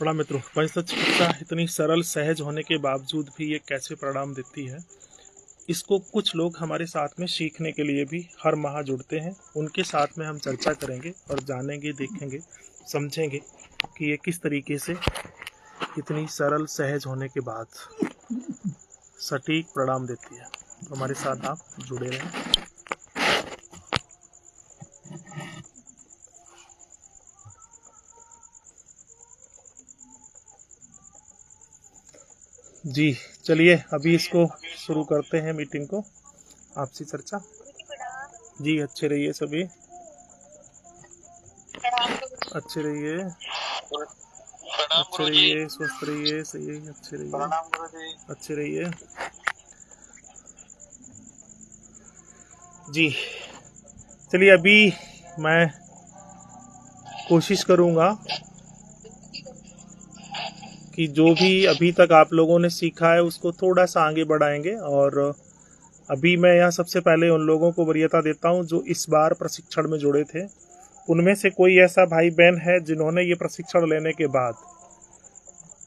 बड़ा मित्रों, पंचतत्व चिकित्सा इतनी सरल सहज होने के बावजूद भी ये कैसे परिणाम देती है, इसको कुछ लोग हमारे साथ में सीखने के लिए भी हर माह जुड़ते हैं। उनके साथ में हम चर्चा करेंगे और जानेंगे, देखेंगे, समझेंगे कि ये किस तरीके से इतनी सरल सहज होने के बाद सटीक परिणाम देती है। तो हमारे साथ आप जुड़े रहें। जी चलिए, अभी इसको शुरू करते हैं मीटिंग को, आपसी चर्चा। जी अच्छे रहिए, सभी अच्छे रहिए, अच्छे रहिए, स्वस्थ रहिए, सही अच्छे रहिए, अच्छे रहिए। जी चलिए, अभी मैं कोशिश करूँगा कि जो भी अभी तक आप लोगों ने सीखा है उसको थोड़ा सा आगे बढ़ाएंगे। और अभी मैं यहाँ सबसे पहले उन लोगों को वरीयता देता हूँ जो इस बार प्रशिक्षण में जुड़े थे। उनमें से कोई ऐसा भाई बहन है जिन्होंने ये प्रशिक्षण लेने के बाद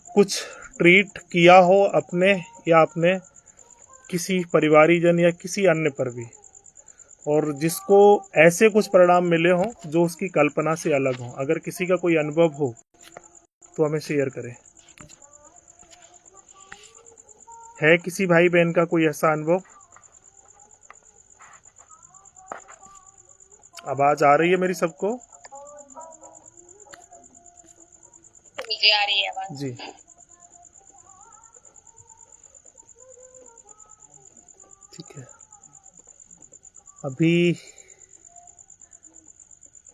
कुछ ट्रीट किया हो अपने या अपने किसी परिवारीजन या किसी अन्य पर भी, और जिसको ऐसे कुछ परिणाम मिले हों जो उसकी कल्पना से अलग हो। अगर किसी का कोई अनुभव हो तो हमें शेयर करें। है किसी भाई बहन का कोई ऐसा अनुभव? आवाज आ रही है मेरी सबको? जी आ रही है आवाज। जी ठीक है। अभी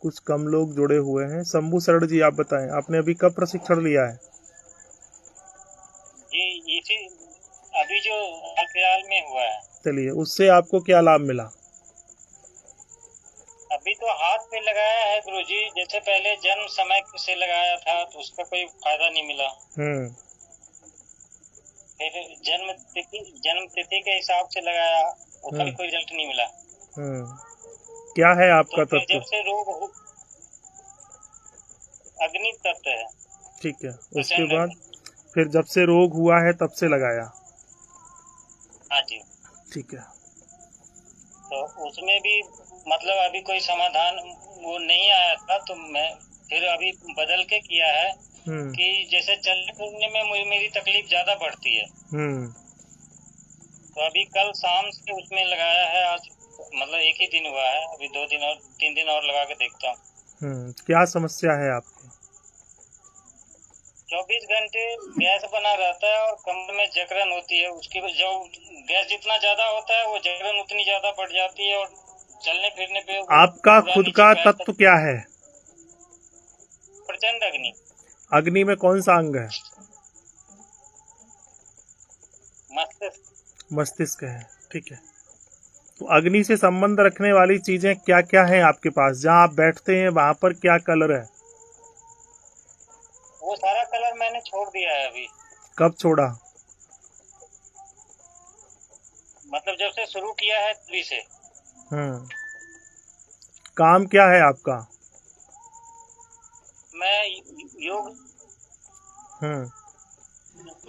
कुछ कम लोग जुड़े हुए हैं। शंभू शरण जी, आप बताएं, आपने अभी कब प्रशिक्षण लिया है? जी इसी अभी जो हाल में हुआ है। चलिए, उससे आपको क्या लाभ मिला? अभी तो हाथ पे लगाया है गुरुजी, जैसे पहले जन्म समय से लगाया था तो उसका कोई फायदा नहीं मिला। फिर जन्म तिथि के हिसाब से लगाया, उसका भी कोई रिजल्ट नहीं मिला। क्या है आपका तो तत्व? जब से रोग अग्नि तत्व है। ठीक है, उसके बाद फिर जब से रोग हुआ है तब से लगाया? हाँ जी। ठीक है। तो उसमें भी मतलब अभी कोई समाधान वो नहीं आया था, तो मैं फिर अभी बदल के किया है कि जैसे चलने फिरने में मेरी तकलीफ ज्यादा बढ़ती है। तो अभी कल शाम से उसमें लगाया है। आज मतलब एक ही दिन हुआ है, अभी 2 दिन और 3 दिन और लगा के देखता हूँ। क्या समस्या है आपकी? 24 घंटे गैस बना रहता है और कमर में जकड़न होती है। उसकी जो गैस जितना ज्यादा होता है वो जकड़न उतनी ज्यादा बढ़ जाती है। और चलने फिरने पे आपका खुद का तत्व क्या है? प्रचंड अग्नि। अग्नि में कौन सा अंग है? मस्तिष्क। मस्तिष्क है, ठीक है। तो अग्नि से संबंध रखने वाली चीजें क्या क्या हैं आपके पास? जहाँ आप बैठते हैं वहां पर क्या कलर है? वो सारा कलर मैंने छोड़ दिया है अभी। कब छोड़ा? मतलब जब से शुरू किया है तभी से। काम क्या है आपका? मैं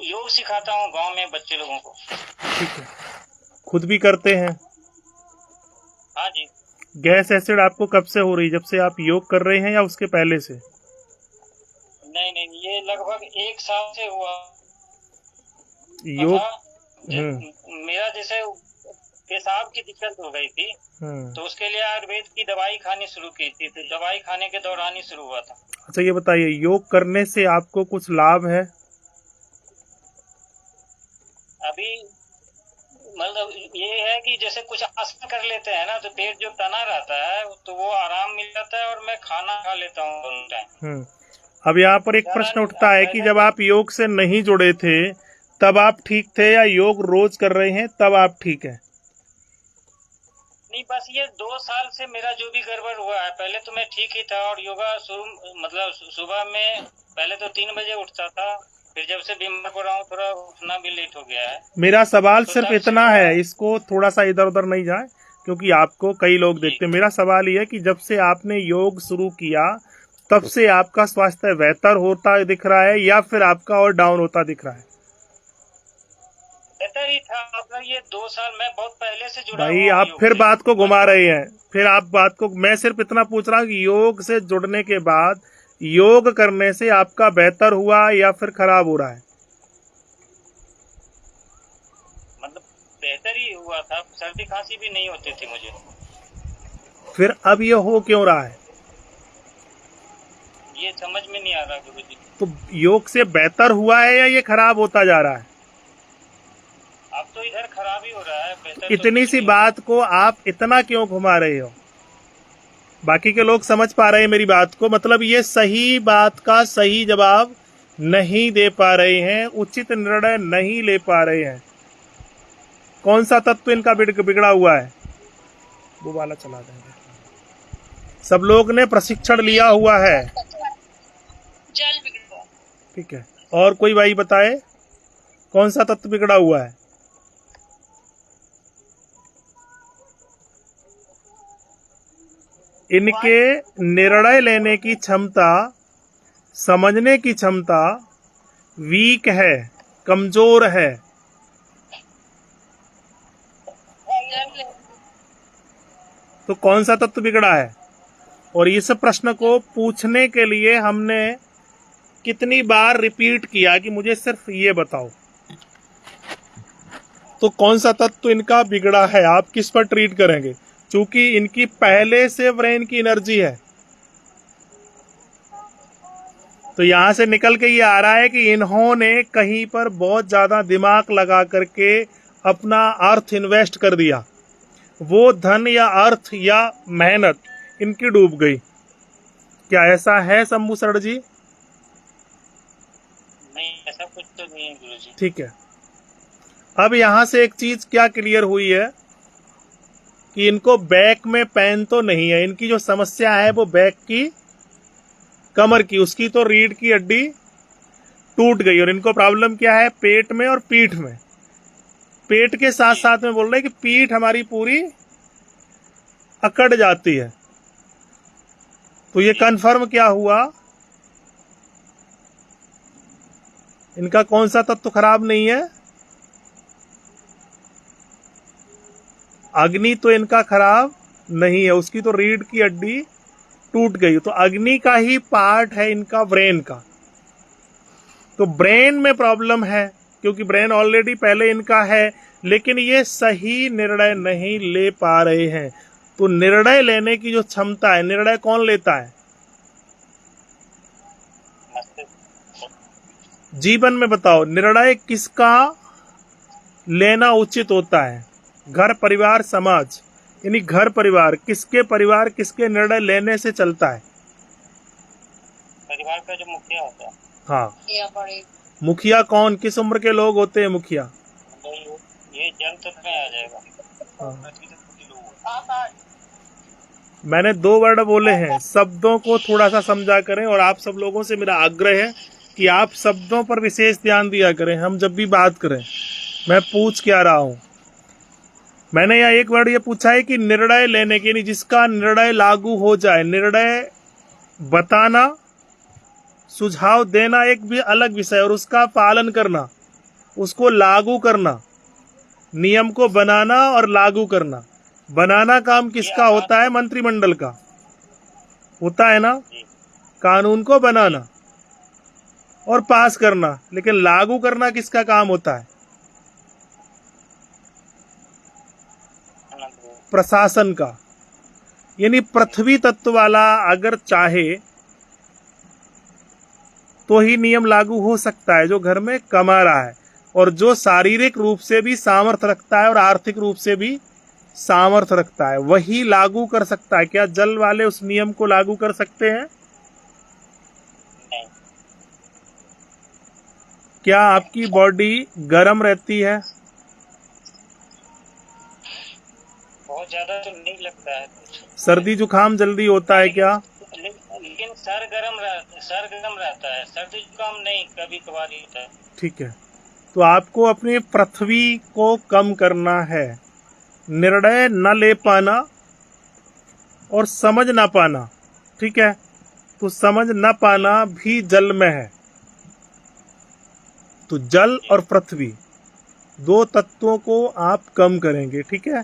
योग सिखाता हूँ गांव में बच्चे लोगों को। ठीक है, खुद भी करते हैं? हाँ जी। गैस एसिड आपको कब से हो रही? जब से आप योग कर रहे हैं या उसके पहले से? नहीं, ये लगभग 1 साल से हुआ योग। मेरा जैसे पेशाब की दिक्कत हो गई थी, तो उसके लिए आयुर्वेद की दवाई खानी शुरू की थी। तो दवाई खाने के दौरान ही शुरू हुआ था। अच्छा, ये बताइए, योग करने से आपको कुछ लाभ है? अभी मतलब ये है कि जैसे कुछ आसन कर लेते हैं ना, तो पेट जो तना रहता है तो वो आराम मिल जाता है और मैं खाना खा लेता हूँ दोनों टाइम। अब यहाँ पर एक प्रश्न उठता है कि जब आप योग से नहीं जुड़े थे तब आप ठीक थे, या योग रोज कर रहे हैं तब आप ठीक है? नहीं, बस ये 2 साल से मेरा जो भी गड़बड़ हुआ है, पहले तो मैं ठीक ही था और योगा शुरू मतलब सुबह में पहले तो 3 बजे उठता था। फिर जब से बीमार पड़ा हूँ थोड़ा उठना भी लेट हो गया है। मेरा सवाल सिर्फ इतना है, इसको थोड़ा सा इधर उधर नहीं जाए क्योंकि आपको कई लोग देखते हैं। मेरा सवाल ये है कि जब से आपने योग शुरू किया तब से आपका स्वास्थ्य बेहतर होता दिख रहा है या फिर आपका और डाउन होता दिख रहा है? बेहतर ही था। मतलब ये 2 साल मैं बहुत पहले से जुड़ा भाई हुआ हूँ आप योग फिर से। बात को घुमा रहे हैं। फिर आप बात को, मैं सिर्फ इतना पूछ रहा हूँ कि योग से जुड़ने के बाद योग करने से आपका बेहतर हुआ या फिर खराब हो रहा है? मतलब बेहतर ही हुआ था, सर्दी खांसी भी नहीं होती थी मुझे। फिर अब ये हो क्यों रहा है? ये समझ में नहीं आ रहा गुरु जी। तो योग से बेहतर हुआ है या ये खराब होता जा रहा है? अब तो इधर खराब ही हो रहा है, बेहतर तो इतनी कुछ सी नहीं। बात को आप इतना क्यों घुमा रहे हो? बाकी के लोग समझ पा रहे हैं मेरी बात को? मतलब ये सही बात का सही जवाब नहीं दे पा रहे हैं, उचित निर्णय नहीं ले पा रहे हैं। कौन सा तत्व इनका बिगड़ा हुआ है? वो वाला चला देंगे। सब लोग ने प्रशिक्षण लिया हुआ है, जल बिगड़ा। ठीक है। और कोई भाई बताए कौन सा तत्व बिगड़ा हुआ है? इनके निर्णय लेने की क्षमता, समझने की क्षमता वीक है, कमजोर है। तो कौन सा तत्व बिगड़ा है? और इस प्रश्न को पूछने के लिए हमने कितनी बार रिपीट किया कि मुझे सिर्फ ये बताओ। तो कौन सा तत्व इनका बिगड़ा है, आप किस पर ट्रीट करेंगे? क्योंकि इनकी पहले से ब्रेन की एनर्जी है। तो यहां से निकल के ये आ रहा है कि इन्होंने कहीं पर बहुत ज्यादा दिमाग लगा करके अपना अर्थ इन्वेस्ट कर दिया। वो धन या अर्थ या मेहनत इनकी डूब गई। क्या ऐसा है शंभू सर जी? नहीं, ऐसा कुछ तो नहीं है गुरु जी। ठीक है। अब यहां से एक चीज क्या क्लियर हुई है कि इनको बैक में पेन तो नहीं है। इनकी जो समस्या है वो बैक की, कमर की, उसकी तो रीढ़ की हड्डी टूट गई। और इनको प्रॉब्लम क्या है? पेट में और पीठ में। पेट के साथ साथ में बोल रहे हैं कि पीठ हमारी पूरी अकड़ जाती है। तो ये कंफर्म क्या हुआ? इनका कौन सा तत्व खराब नहीं है? अग्नि तो इनका खराब नहीं है, उसकी तो रीढ़ की हड्डी टूट गई। तो अग्नि का ही पार्ट है इनका ब्रेन का। तो ब्रेन में प्रॉब्लम है, क्योंकि ब्रेन ऑलरेडी पहले इनका है, लेकिन ये सही निर्णय नहीं ले पा रहे हैं। तो निर्णय लेने की जो क्षमता है, निर्णय कौन लेता है जीवन में? बताओ, निर्णय किसका लेना उचित होता है? घर, परिवार, समाज। यानी घर परिवार किसके निर्णय लेने से चलता है? परिवार का जो मुखिया होता है। हाँ, मुखिया कौन, किस उम्र के लोग होते हैं मुखिया? ये जन्म तक में आ जाएगा। हाँ। मैंने 2 वर्ड बोले हैं, शब्दों को थोड़ा सा समझा करें। और आप सब लोगों से मेरा आग्रह है कि आप शब्दों पर विशेष ध्यान दिया करें। हम जब भी बात करें, मैं पूछ क्या रहा हूं? मैंने यहाँ एक वर्ड ये पूछा है कि निर्णय लेने के, नहीं जिसका निर्णय लागू हो जाए। निर्णय बताना, सुझाव देना एक भी अलग विषय, और उसका पालन करना, उसको लागू करना, नियम को बनाना और लागू करना। बनाना काम किसका होता है? मंत्रिमंडल का होता है ना, कानून को बनाना और पास करना। लेकिन लागू करना किसका काम होता है? प्रशासन का। यानी पृथ्वी तत्व वाला अगर चाहे तो ही नियम लागू हो सकता है, जो घर में कमा रहा है और जो शारीरिक रूप से भी सामर्थ्य रखता है और आर्थिक रूप से भी सामर्थ्य रखता है, वही लागू कर सकता है। क्या जल वाले उस नियम को लागू कर सकते हैं? क्या आपकी बॉडी गर्म रहती है? बहुत ज्यादा तो नहीं लगता है कुछ। सर्दी जुकाम जल्दी होता है क्या? लेकिन सर गर्म रहता है। सर्दी जुकाम नहीं, कभी कभार ही होता है। ठीक है। तो आपको अपनी पृथ्वी को कम करना है। निर्णय न ले पाना और समझ ना पाना, ठीक है। तो समझ न पाना भी जल में है। तो जल और पृथ्वी दो तत्वों को आप कम करेंगे, ठीक है।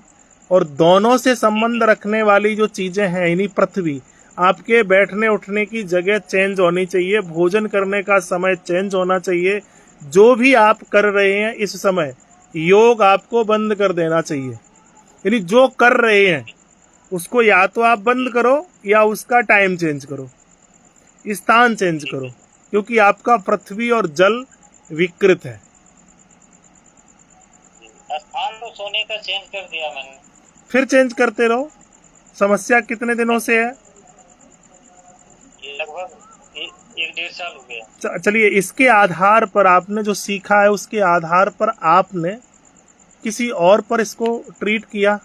और दोनों से संबंध रखने वाली जो चीजें हैं, यानी पृथ्वी, आपके बैठने उठने की जगह चेंज होनी चाहिए, भोजन करने का समय चेंज होना चाहिए। जो भी आप कर रहे हैं इस समय, योग आपको बंद कर देना चाहिए। यानी जो कर रहे हैं उसको या तो आप बंद करो या उसका टाइम चेंज करो, स्थान चेंज करो, क्योंकि आपका पृथ्वी और जल विकृत है। स्थान तो सोने का चेंज कर दिया मैंने। फिर चेंज करते रहो। समस्या कितने दिनों से है? लगभग एक 1.5 साल हो गया। चलिए, इसके आधार पर आपने जो सीखा है उसके आधार पर आपने किसी और पर इसको ट्रीट किया?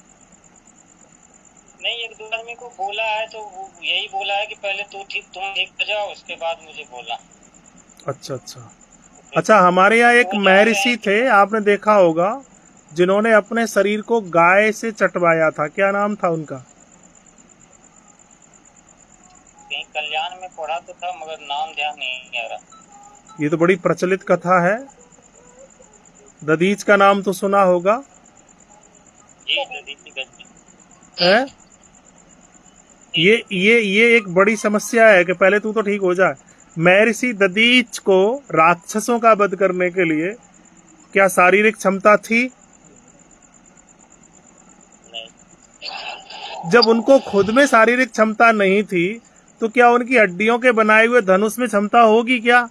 नहीं, एक दो आदमी को बोला है, तो यही बोला है कि पहले तुम ठीक हो जाओ, उसके बाद मुझे बोला। अच्छा, हमारे यहाँ एक महर्षि थे, आपने देखा होगा, जिन्होंने अपने शरीर को गाय से चटवाया था। क्या नाम था उनका? कहीं कल्याण में पढ़ा तो था, मगर नाम ध्यान नहीं आ रहा। ये तो बड़ी प्रचलित कथा है। दधीच का नाम तो सुना होगा। जी, दधीच है? ये एक बड़ी समस्या है कि पहले तू तो ठीक हो जाए। महर्षि दधीच को राक्षसों का वध करने के लिए क्या शारीरिक क्षमता थी? जब उनको खुद में शारीरिक क्षमता नहीं थी तो क्या उनकी हड्डियों के बनाए हुए धनुष में क्षमता होगी क्या?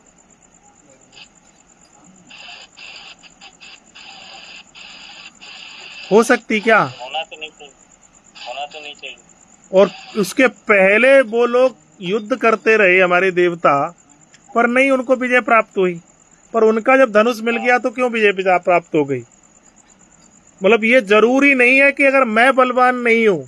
हो सकती क्या? होना तो नहीं चाहिए। और उसके पहले वो लोग युद्ध करते रहे, हमारे देवता, पर नहीं उनको विजय प्राप्त हुई। पर उनका जब धनुष मिल गया तो क्यों विजय प्राप्त हो गई? मतलब ये जरूरी नहीं है कि अगर मैं बलवान नहीं हूं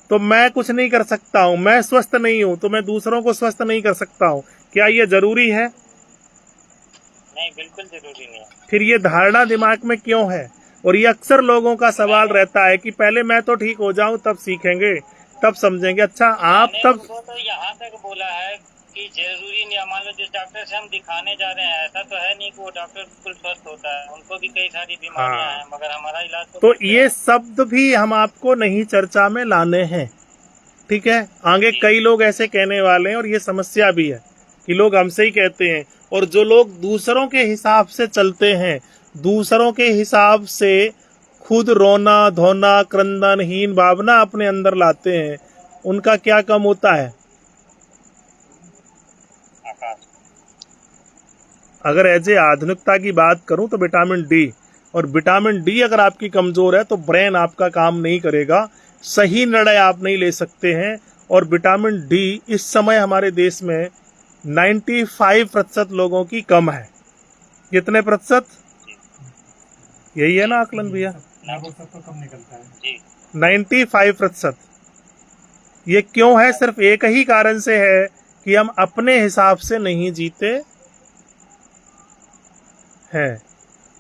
तो मैं कुछ नहीं कर सकता हूं, मैं स्वस्थ नहीं हूं तो मैं दूसरों को स्वस्थ नहीं कर सकता हूं। क्या ये जरूरी है? नहीं, बिल्कुल जरूरी नहीं। फिर ये धारणा दिमाग में क्यों है? और ये अक्सर लोगों का सवाल रहता है कि पहले मैं तो ठीक हो जाऊं तब सीखेंगे, तब समझेंगे। अच्छा, आप तब तो यहाँ तक बोला है कि जरूरी नहीं। मान लो जिस डॉक्टर से हम दिखाने जा रहे हैं, ऐसा तो है नहीं कि वो डॉक्टर बिल्कुल स्वस्थ होता है, उनको भी कई सारी बीमारियां हैं, मगर हमारा इलाज तो ये शब्द भी हम आपको नहीं चर्चा में लाने हैं, ठीक है। आगे कई लोग ऐसे कहने वाले हैं और ये समस्या भी है कि लोग हमसे ही कहते हैं। और जो लोग दूसरों के हिसाब से चलते हैं, दूसरों के हिसाब से खुद रोना धोना क्रंदनहीन भावना अपने अंदर लाते हैं, उनका क्या कम होता है? अगर ऐसे आधुनिकता की बात करूं तो विटामिन डी, और विटामिन डी अगर आपकी कमजोर है तो ब्रेन आपका काम नहीं करेगा, सही निर्णय आप नहीं ले सकते हैं। और विटामिन डी इस समय हमारे देश में 95% लोगों की कम है। कितने प्रतिशत? यही है ना आकलन भैया? 95%। ये क्यों है? सिर्फ एक ही कारण से है कि हम अपने हिसाब से नहीं जीते हैं।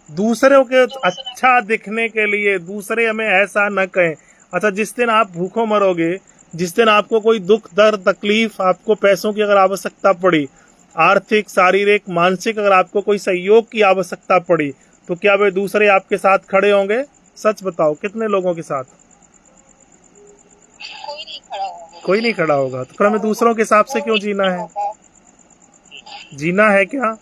दूसरों के अच्छा दिखने के लिए दूसरे हमें ऐसा न कहें। अच्छा, जिस दिन आप भूखों मरोगे, जिस दिन आपको कोई दुख दर्द तकलीफ, आपको पैसों की अगर आवश्यकता पड़ी, आर्थिक शारीरिक मानसिक अगर आपको कोई सहयोग की आवश्यकता पड़ी, तो क्या वे दूसरे आपके साथ खड़े होंगे? सच बताओ, कितने लोगों के साथ? कोई नहीं खड़ा होगा। तो फिर हमें दूसरों के हिसाब से क्यों जीना है? जीना है क्या?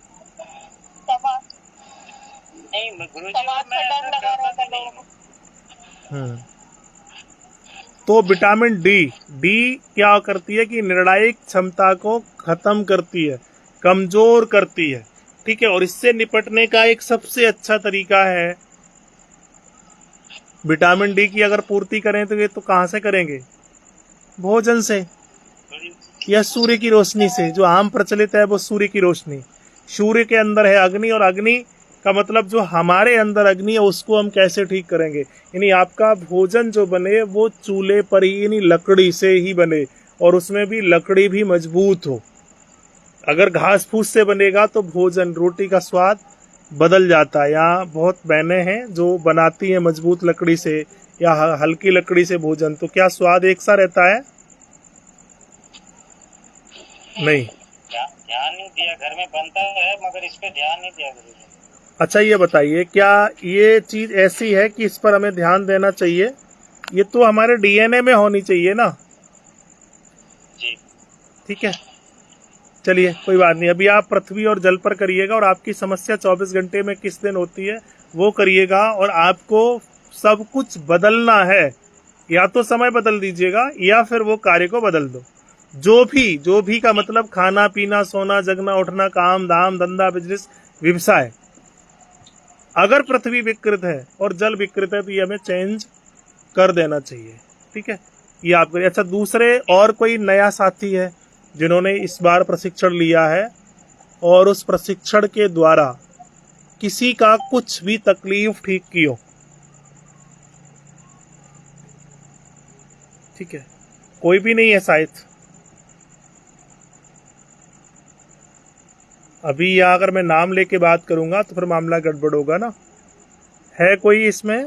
तो विटामिन डी क्या करती है कि निर्णायक क्षमता को खत्म करती है, कमजोर करती है, ठीक है। और इससे निपटने का एक सबसे अच्छा तरीका है, विटामिन डी की अगर पूर्ति करें तो ये तो कहाँ से करेंगे? भोजन से या सूर्य की रोशनी से। जो आम प्रचलित है वो सूर्य की रोशनी। सूर्य के अंदर है अग्नि, और अग्नि का मतलब जो हमारे अंदर अग्नि है उसको हम कैसे ठीक करेंगे? यानी आपका भोजन जो बने वो चूल्हे पर ही, यानी लकड़ी से ही बने, और उसमें भी लकड़ी भी मजबूत हो। अगर घास फूस से बनेगा तो भोजन रोटी का स्वाद बदल जाता है। यहाँ बहुत बहनें हैं जो बनाती हैं मजबूत लकड़ी से या हल्की लकड़ी से भोजन, तो क्या स्वाद एक सा रहता है? नहीं। ध्यान नहीं दिया, घर में बनता है मगर इस पे ध्यान नहीं दिया गुरुजी। अच्छा ये बताइए, क्या ये चीज ऐसी है कि इस पर हमें ध्यान देना चाहिए? ये तो हमारे डीएनए में होनी चाहिए ना। जी ठीक है, चलिए कोई बात नहीं। अभी आप पृथ्वी और जल पर करिएगा, और आपकी समस्या 24 घंटे में किस दिन होती है वो करिएगा। और आपको सब कुछ बदलना है, या तो समय बदल दीजिएगा या फिर वो कार्य को बदल दो। जो भी का मतलब खाना पीना सोना जगना उठना काम धाम धंधा बिजनेस व्यवसाय। अगर पृथ्वी विकृत है और जल विकृत है तो ये हमें चेंज कर देना चाहिए। ठीक है, ये आप करिए। अच्छा, दूसरे और कोई नया साथी है जिन्होंने इस बार प्रशिक्षण लिया है और उस प्रशिक्षण के द्वारा किसी का कुछ भी तकलीफ ठीक की हो? ठीक है, कोई भी नहीं है शायद। अभी यहाँ अगर मैं नाम लेके बात करूंगा तो फिर मामला गड़बड़ होगा ना। है कोई इसमें?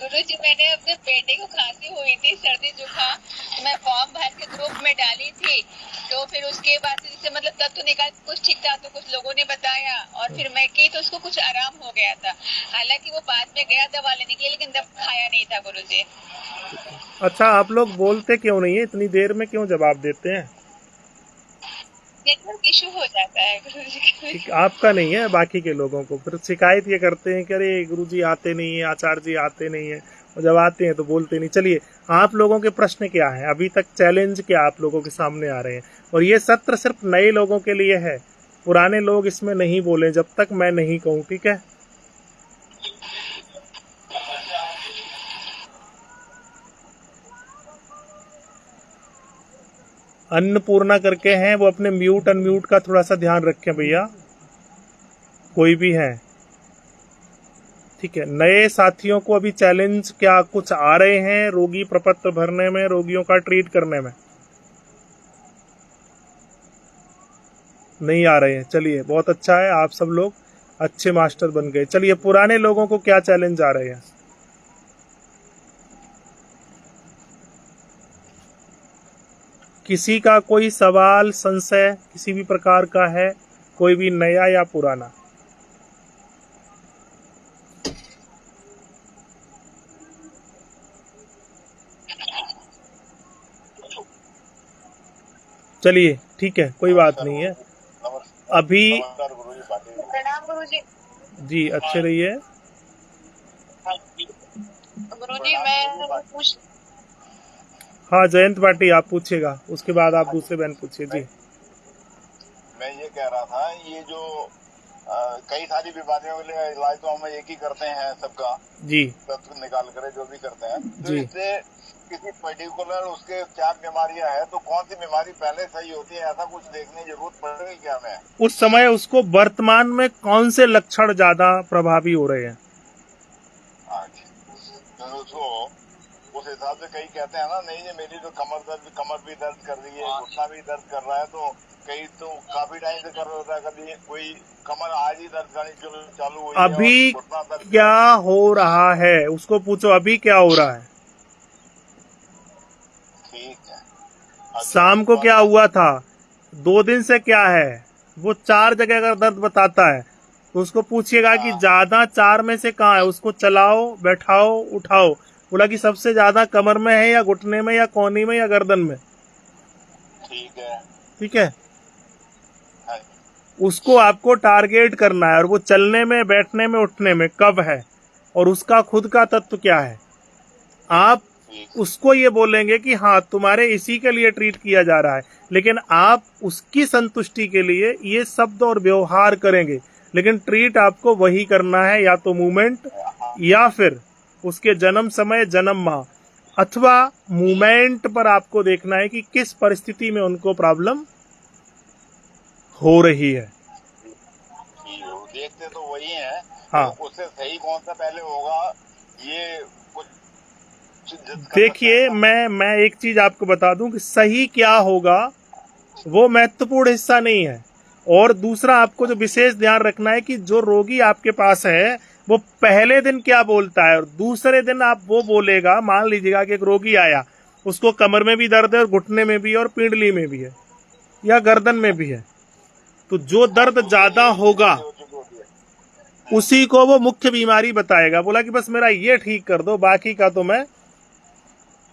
गुरुजी, मैंने अपने बेटे को खांसी हुई थी, सर्दी जुकाम, तो मैं फॉर्म भर के ग्रुप में डाली थी। तो फिर उसके बाद से जैसे मतलब तब तो निकाल कुछ ठीक था, तो कुछ लोगों ने बताया और फिर मैं की तो उसको कुछ आराम हो गया था। हालांकि वो बाद में गया दवा लेने के लिए, लेकिन तब खाया नहीं था गुरुजी। अच्छा, आप लोग बोलते क्यों नहीं है? इतनी देर में क्यों जवाब देते हैं? नेटवर्क इशू हो जाता है गुरुजी। ठीक, आपका नहीं है, बाकी के लोगों को फिर शिकायत ये करते हैं कि अरे गुरुजी आते नहीं है, आचार्य जी आते नहीं है, और जब आते हैं तो बोलते नहीं। चलिए, आप लोगों के प्रश्न क्या है? अभी तक चैलेंज क्या आप लोगों के सामने आ रहे हैं? और ये सत्र सिर्फ नए लोगों के लिए है, पुराने लोग इसमें नहीं बोले जब तक मैं नहीं कहूँ। ठीक है, अन्नपूर्णा करके हैं, वो अपने म्यूट अनम्यूट का थोड़ा सा ध्यान रखें भैया, कोई भी है। ठीक है, नए साथियों को अभी चैलेंज क्या कुछ आ रहे हैं रोगी प्रपत्र भरने में, रोगियों का ट्रीट करने में? नहीं आ रहे हैं। चलिए, बहुत अच्छा है, आप सब लोग अच्छे मास्टर बन गए। चलिए, पुराने लोगों को क्या चैलेंज आ रहे हैं? किसी का कोई सवाल संशय किसी भी प्रकार का है, कोई भी नया या पुराना? चलिए ठीक है, कोई बात नहीं है। अभी प्रणाम गुरुजी। जी, अच्छे रहिए। गुरुजी, मैं पूछ हाँ, जयंत पाटी आप पूछेगा, उसके बाद आप दूसरे बहन पूछिए। जी, मैं ये कह रहा था, ये जो कई सारी बीमारियों के लिए इलाज तो हम एक ही करते हैं सबका, जी तत्व निकाल कर जो भी करते हैं, तो जी। इससे किसी पर्टिकुलर उसके 4 बीमारियां हैं, तो कौन सी बीमारी पहले सही होती है, ऐसा कुछ देखने की जरूरत पड़ेगी क्या? मैं उस समय उसको वर्तमान में कौन से लक्षण ज्यादा प्रभावी हो रहे हैं? तो उसको उस हिसाब से कई कहते हैं ना, नहीं ये मेरी तो कमर भी दर्द कर रही है, घुटना भी दर्द कर रहा है, तो कई तो काफी टाइम से कर रहा होता है, कभी कोई कमर आज ही दर्द करनी चालू हुई है, अभी और घुटना दर्द क्या हो रहा है उसको पूछो, अभी क्या हो रहा है? ठीक है। शाम को क्या हुआ था? 2 दिन से क्या है? वो 4 जगह का दर्द बताता है, तो उसको पूछिएगा कि ज्यादा 4 में से कहाँ है, उसको चलाओ बैठाओ उठाओ। बोला कि सबसे ज्यादा कमर में है या घुटने में या कोहनी में या गर्दन में। ठीक है। ठीक है, हाँ, उसको आपको टारगेट करना है, और वो चलने में बैठने में उठने में कब है, और उसका खुद का तत्व क्या है। आप उसको ये बोलेंगे कि हाँ तुम्हारे इसी के लिए ट्रीट किया जा रहा है, लेकिन आप उसकी संतुष्टि के लिए ये शब्द और व्यवहार करेंगे, लेकिन ट्रीट आपको वही करना है, या तो मूवमेंट या फिर उसके जन्म समय जन्म माह, अथवा मूवमेंट पर आपको देखना है कि किस परिस्थिति में उनको प्रॉब्लम हो रही है। देखते तो वही है। हाँ, तो उससे सही कौन सा पहले होगा, ये कुछ देखिए, मैं एक चीज आपको बता दूं कि सही क्या होगा वो महत्वपूर्ण हिस्सा नहीं है। और दूसरा, आपको जो विशेष ध्यान रखना है कि जो रोगी आपके पास है वो पहले दिन क्या बोलता है और दूसरे दिन आप वो बोलेगा। मान लीजिएगा कि एक रोगी आया, उसको कमर में भी दर्द है और घुटने में भी और पीढ़ली में भी है या गर्दन में भी है, तो जो दर्द ज्यादा होगा उसी को वो मुख्य बीमारी बताएगा। बोला कि बस मेरा ये ठीक कर दो, बाकी का तो मैं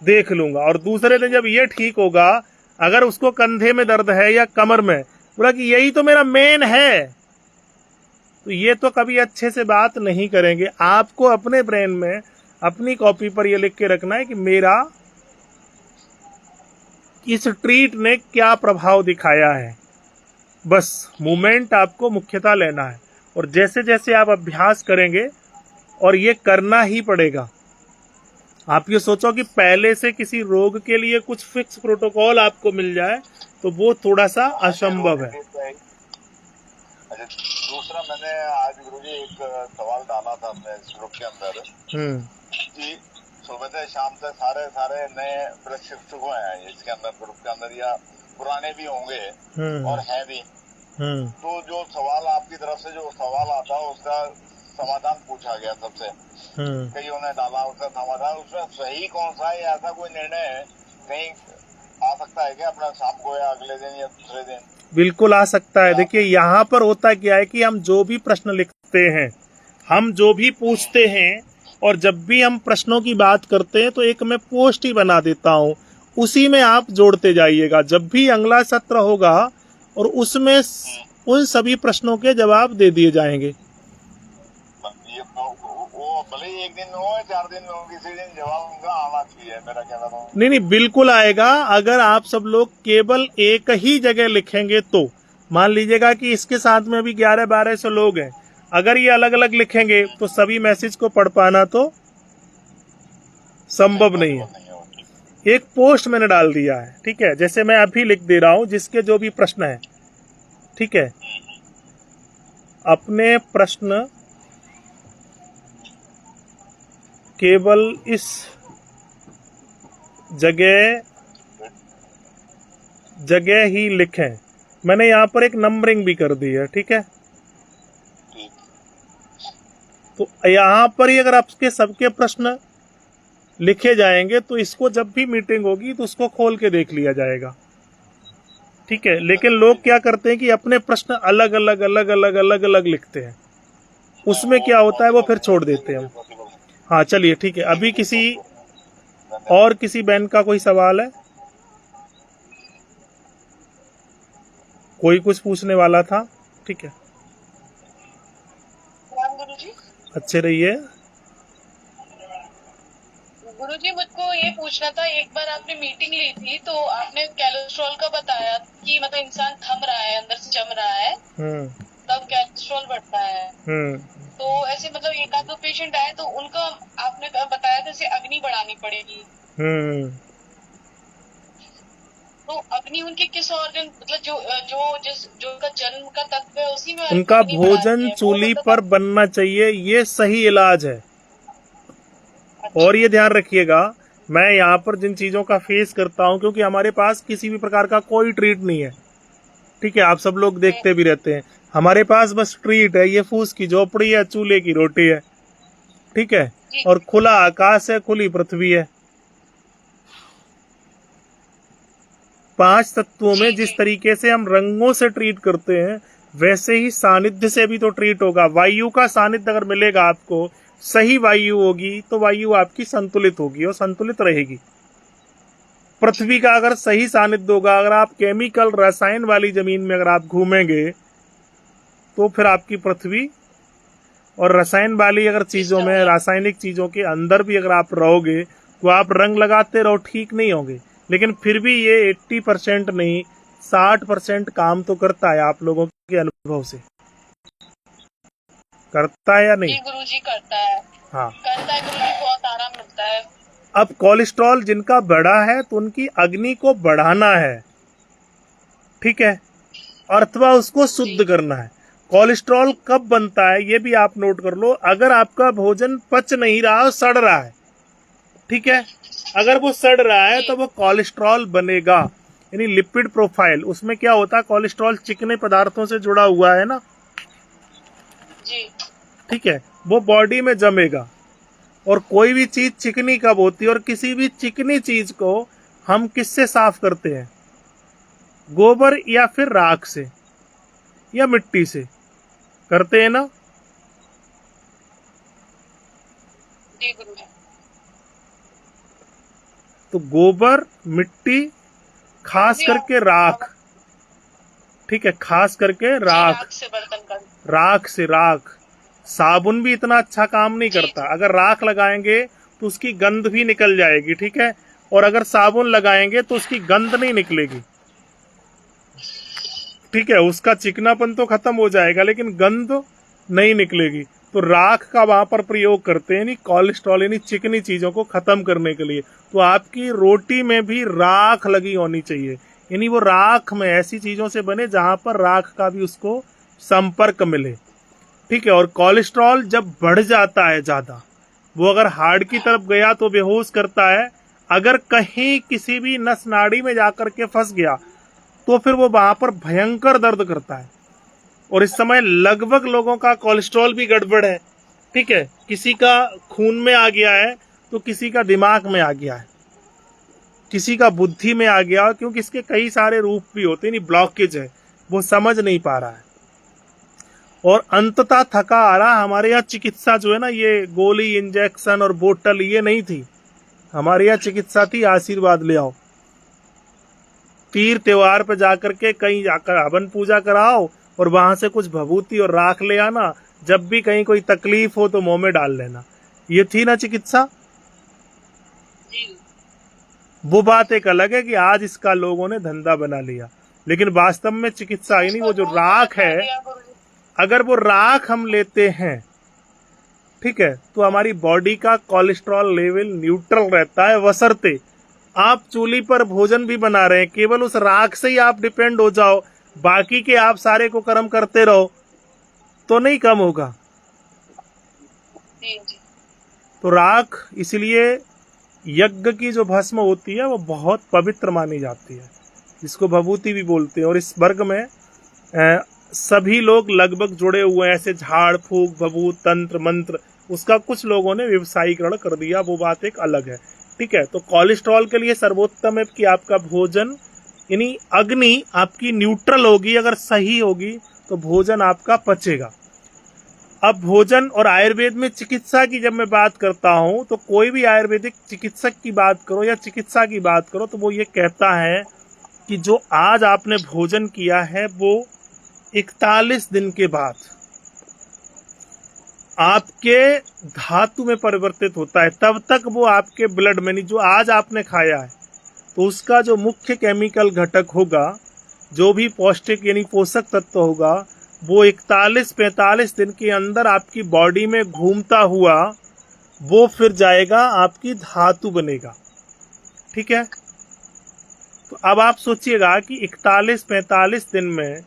देख लूंगा। और दूसरे दिन जब ये ठीक होगा, अगर उसको कंधे में दर्द है या कमर में, बोला कि यही तो मेरा मेन है, तो ये तो कभी अच्छे से बात नहीं करेंगे। आपको अपने ब्रेन में अपनी कॉपी पर ये लिख के रखना है कि मेरा इस ट्रीट ने क्या प्रभाव दिखाया है। बस मूवमेंट आपको मुख्यतः लेना है, और जैसे जैसे आप अभ्यास करेंगे, और ये करना ही पड़ेगा। आप ये सोचो कि पहले से किसी रोग के लिए कुछ फिक्स प्रोटोकॉल आपको मिल जाए तो वो थोड़ा सा असंभव है। अच्छा, दूसरा मैंने आज गुरुजी एक सवाल डाला था अपने ग्रुप के अंदर कि सुबह से शाम तक सारे नए प्रशिक्षक हैं इसके अंदर, ग्रुप के अंदर, या पुराने भी होंगे और हैं भी। तो जो सवाल आपकी तरफ से जो सवाल आता है उसका समाधान पूछा गया सबसे, कईयों ने डाला उसका समाधान। उसमें सही कौन सा है, ऐसा कोई निर्णय कहीं आ सकता है क्या अपना शाम को या अगले दिन या दूसरे दिन? बिल्कुल आ सकता है। देखिए यहाँ पर होता क्या है कि हम जो भी प्रश्न लिखते हैं, हम जो भी पूछते हैं, और जब भी हम प्रश्नों की बात करते हैं तो एक मैं पोस्ट ही बना देता हूँ, उसी में आप जोड़ते जाइएगा। जब भी अगला सत्र होगा और उसमें उन सभी प्रश्नों के जवाब दे दिए जाएंगे। वो भले ही एक दिन में हो, 4 दिन में हो, किसी दिन जवाब उनका आना चाहिए, मेरा कहना था। नहीं, बिल्कुल आएगा। अगर आप सब लोग केवल एक ही जगह लिखेंगे तो, मान लीजिएगा कि इसके साथ में अभी 1100-1200 लोग हैं, अगर ये अलग अलग लिखेंगे तो सभी मैसेज को पढ़ पाना तो संभव नहीं है। एक पोस्ट मैंने डाल दिया है, ठीक है, जैसे मैं अभी लिख दे रहा हूं, जिसके जो भी प्रश्न है, ठीक है, अपने प्रश्न केवल इस जगह ही लिखें। मैंने यहाँ पर एक नंबरिंग भी कर दी है, ठीक है। तो यहाँ पर ही अगर आपके सबके प्रश्न लिखे जाएंगे तो इसको जब भी मीटिंग होगी तो उसको खोल के देख लिया जाएगा, ठीक है। लेकिन लोग क्या करते हैं कि अपने प्रश्न अलग अलग लिखते हैं, उसमें क्या होता है वो फिर छोड़ देते हैं। हाँ चलिए ठीक है, अभी किसी बहन का कोई सवाल है? कोई कुछ पूछने वाला था? ठीक है, गुरुजी। अच्छे रहिए। गुरुजी मुझको ये पूछना था, एक बार आपने मीटिंग ली थी तो आपने कोलेस्ट्रॉल का बताया कि मतलब इंसान थम रहा है, अंदर से जम रहा है, तब कोलेस्ट्रॉल बढ़ता है। तो ऐसे मतलब एक आध दो पेशेंट आए तो उनका आपने बताया था जैसे अग्नि बढ़ानी पड़ेगी। तो अग्नि उनके किस ऑर्गन, मतलब जो का जन्म का तत्व है उसी में उनका भोजन चूल्ही पर बनना चाहिए, ये सही इलाज है। और ये ध्यान रखिएगा, मैं यहाँ पर जिन चीजों का फेस करता हूँ, क्योंकि हमारे पास किसी भी प्रकार का कोई ट्रीट नहीं है, ठीक है, आप सब लोग देखते भी रहते हैं, हमारे पास बस ट्रीट है, ये फूस की झोपड़ी है, चूल्हे की रोटी है, ठीक है, और खुला आकाश है, खुली पृथ्वी है। 5 तत्वों में जिस तरीके से हम रंगों से ट्रीट करते हैं, वैसे ही सानिध्य से भी तो ट्रीट होगा। वायु का सानिध्य अगर मिलेगा आपको, सही वायु होगी तो वायु आपकी संतुलित होगी और संतुलित रहेगी। पृथ्वी का अगर सही सानिध्य होगा, अगर आप केमिकल रसायन वाली जमीन में अगर आप घूमेंगे तो फिर आपकी पृथ्वी और रसायन वाली अगर चीजों में, रासायनिक चीजों के अंदर भी अगर आप रहोगे तो आप रंग लगाते रहो, ठीक नहीं होंगे। लेकिन फिर भी ये 80% नहीं 60% काम तो करता है। आप लोगों के अनुभव से करता है या नहीं? गुरुजी करता है। हाँ करता है गुरुजी, बहुत आराम मिलता है। अब कोलेस्ट्रॉल जिनका बढ़ा है तो उनकी अग्नि को बढ़ाना है, ठीक है, अथवा उसको शुद्ध करना है। कोलेस्ट्रॉल कब बनता है ये भी आप नोट कर लो। अगर आपका भोजन पच नहीं रहा, सड़ रहा है, ठीक है, अगर वो सड़ रहा है तो वो कोलेस्ट्रॉल बनेगा। यानी लिपिड प्रोफाइल, उसमें क्या होता है, कोलेस्ट्रॉल चिकने पदार्थों से जुड़ा हुआ है ना, जी। ठीक है, वो बॉडी में जमेगा। और कोई भी चीज चिकनी कब होती है, और किसी भी चिकनी चीज को हम किससे साफ करते हैं? गोबर या फिर राख से या मिट्टी से करते हैं ना। जी गुरुजी। तो गोबर, मिट्टी, खास करके राख, ठीक है, खास करके राख, से बर्तन कर। राख से, राख। साबुन भी इतना अच्छा काम नहीं करता। अगर राख लगाएंगे तो उसकी गंध भी निकल जाएगी, ठीक है, और अगर साबुन लगाएंगे तो उसकी गंध नहीं निकलेगी, ठीक है, उसका चिकनापन तो खत्म हो जाएगा लेकिन गंध नहीं निकलेगी। तो राख का वहां पर प्रयोग करते हैं, यानी कोलेस्ट्रॉल यानी चिकनी चीजों को खत्म करने के लिए। तो आपकी रोटी में भी राख लगी होनी चाहिए, यानी वो राख में ऐसी चीजों से बने जहां पर राख का भी उसको संपर्क मिले, ठीक है। और कोलेस्ट्रॉल जब बढ़ जाता है ज्यादा, वो अगर हार्ट की तरफ गया तो बेहोश करता है, अगर कहीं किसी भी नस नाड़ी में जाकर के फंस गया तो फिर वो वहां पर भयंकर दर्द करता है। और इस समय लगभग लोगों का कोलेस्ट्रॉल भी गड़बड़ है, ठीक है, किसी का खून में आ गया है तो किसी का दिमाग में आ गया है, किसी का बुद्धि में आ गया, क्योंकि इसके कई सारे रूप भी होते हैं, ब्लॉकेज है, वो समझ नहीं पा रहा है। और अंततः थका आ रहा। हमारे यहाँ चिकित्सा जो है ना, ये गोली, इंजेक्शन और बोतल ये नहीं थी। हमारे यहाँ चिकित्सा थी आशीर्वाद ले आओ। तीर त्योहार पे जाकर के कहीं जाकर हवन पूजा कराओ और वहां से कुछ भभूति और राख ले आना, जब भी कहीं कोई तकलीफ हो तो मुंह में डाल लेना। ये थी ना चिकित्सा। वो बात एक अलग है कि आज इसका लोगों ने धंधा बना लिया, लेकिन वास्तव में चिकित्सा ही नहीं। वो जो राख है, अगर वो राख हम लेते हैं, ठीक है, तो हमारी बॉडी का कोलेस्ट्रॉल लेवल न्यूट्रल रहता है। बशर्ते आप चूल्ही पर भोजन भी बना रहे हैं, केवल उस राख से ही आप डिपेंड हो जाओ, बाकी के आप सारे को कर्म करते रहो तो नहीं कम होगा। तो राख इसलिए यज्ञ की जो भस्म होती है वो बहुत पवित्र मानी जाती है, जिसको भभूति भी बोलते हैं। और इस वर्ग में सभी लोग लगभग जुड़े हुए हैं, ऐसे झाड़ फूक, भभूत, तंत्र मंत्र, उसका कुछ लोगों ने व्यवसायीकरण कर दिया, वो बात एक अलग है, ठीक है। तो कोलेस्ट्रॉल के लिए सर्वोत्तम है कि आपका भोजन यानी अग्नि आपकी न्यूट्रल होगी, अगर सही होगी तो भोजन आपका पचेगा। अब भोजन और आयुर्वेद में चिकित्सा की जब मैं बात करता हूं, तो कोई भी आयुर्वेदिक चिकित्सक की बात करो या चिकित्सा की बात करो, तो वो ये कहता है कि जो आज आपने भोजन किया है वो 41 दिन के बाद आपके धातु में परिवर्तित होता है। तब तक वो आपके ब्लड में, जो आज आपने खाया है, तो उसका जो मुख्य केमिकल घटक होगा, जो भी पौष्टिक यानी पोषक तत्व होगा, वो 41-45 दिन के अंदर आपकी बॉडी में घूमता हुआ वो फिर जाएगा, आपकी धातु बनेगा, ठीक है। तो अब आप सोचिएगा कि 41-45 दिन में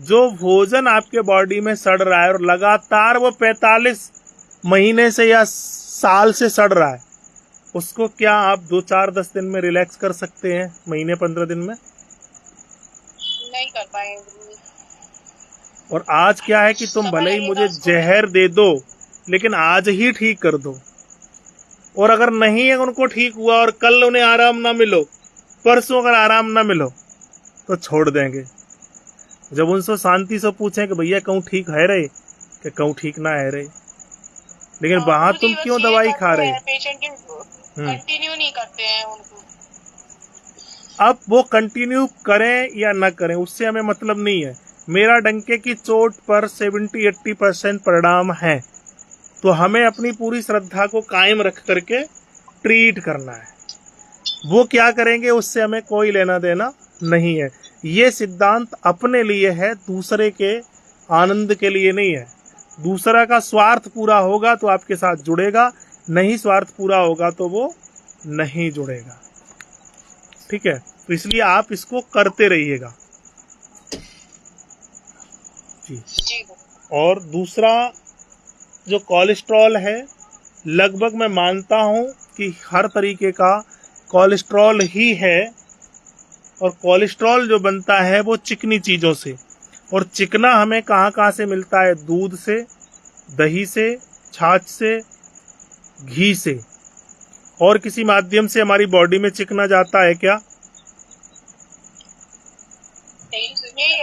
जो भोजन आपके बॉडी में सड़ रहा है और लगातार वो 45 महीने से या साल से सड़ रहा है, उसको क्या आप 2-4-10 दिन में रिलैक्स कर सकते हैं? महीने 15 दिन में नहीं कर पाएंगे। और आज क्या है कि तुम भले ही मुझे जहर दे दो, लेकिन आज ही ठीक कर दो। और अगर नहीं है उनको ठीक हुआ और कल उन्हें आराम ना मिलो, परसों अगर आराम ना मिलो, तो छोड़ देंगे। जब उनसे शांति से पूछें कि भैया कहूँ ठीक है रहे, कि कहूँ ठीक ना है रहे, लेकिन वहां तुम क्यों दवाई खा रहे? कंटिन्यू नहीं करते हैं उनको। अब वो कंटिन्यू करें या ना करें उससे हमें मतलब नहीं है। मेरा डंके की चोट पर 70-80% परिणाम है, तो हमें अपनी पूरी श्रद्धा को कायम रख करके ट्रीट करना है। वो क्या करेंगे उससे हमें कोई लेना देना नहीं है। ये सिद्धांत अपने लिए है, दूसरे के आनंद के लिए नहीं है। दूसरा का स्वार्थ पूरा होगा तो आपके साथ जुड़ेगा, नहीं स्वार्थ पूरा होगा तो वो नहीं जुड़ेगा, ठीक है। तो इसलिए आप इसको करते रहिएगा जी। और दूसरा जो कोलेस्ट्रॉल है, लगभग मैं मानता हूं कि हर तरीके का कोलेस्ट्रॉल ही है। और कोलेस्ट्रॉल जो बनता है वो चिकनी चीजों से, और चिकना हमें कहाँ से मिलता है? दूध से, दही से, छाछ से, घी से, और किसी माध्यम से हमारी बॉडी में चिकना जाता है क्या? नहीं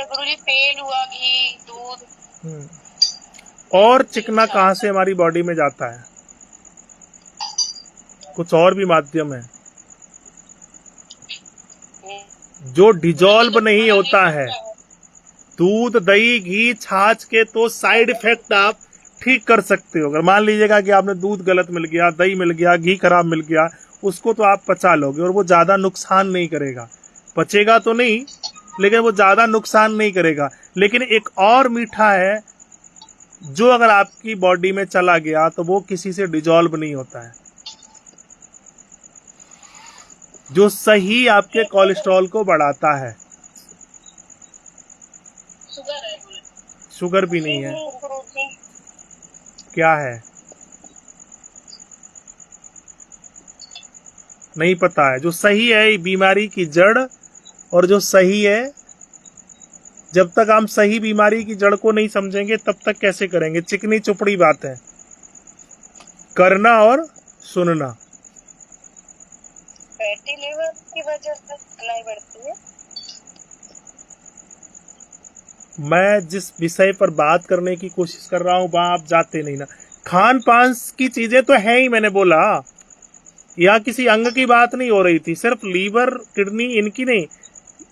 गुरुजी, तेल हुआ, घी, दूध। और चिकना कहाँ से हमारी बॉडी में जाता है? कुछ और भी माध्यम है जो डिजॉल्व नहीं होता है। दूध, दही, घी, छाछ के तो साइड इफेक्ट आप ठीक कर सकते हो। अगर मान लीजिएगा कि आपने दूध गलत मिल गया, दही मिल गया, घी खराब मिल गया, उसको तो आप पचा लोगे और वो ज्यादा नुकसान नहीं करेगा। पचेगा तो नहीं, लेकिन वो ज्यादा नुकसान नहीं करेगा। लेकिन एक और मीठा है जो अगर आपकी बॉडी में चला गया तो वो किसी से डिजॉल्व नहीं होता है, जो सही आपके कोलेस्ट्रॉल को बढ़ाता है। शुगर है। शुगर भी नहीं है। क्या है? नहीं पता है। जो सही है बीमारी की जड़, और जो सही है, जब तक हम सही बीमारी की जड़ को नहीं समझेंगे तब तक कैसे करेंगे? चिकनी चुपड़ी बात है करना और सुनना। फैटी लिवर की वजह से नहीं बढ़ती है। मैं जिस विषय पर बात करने की कोशिश कर रहा हूं वहां आप जाते नहीं ना। खान पान की चीजें तो है ही, मैंने बोला। यहाँ किसी अंग की बात नहीं हो रही थी, सिर्फ लीवर, किडनी, इनकी नहीं।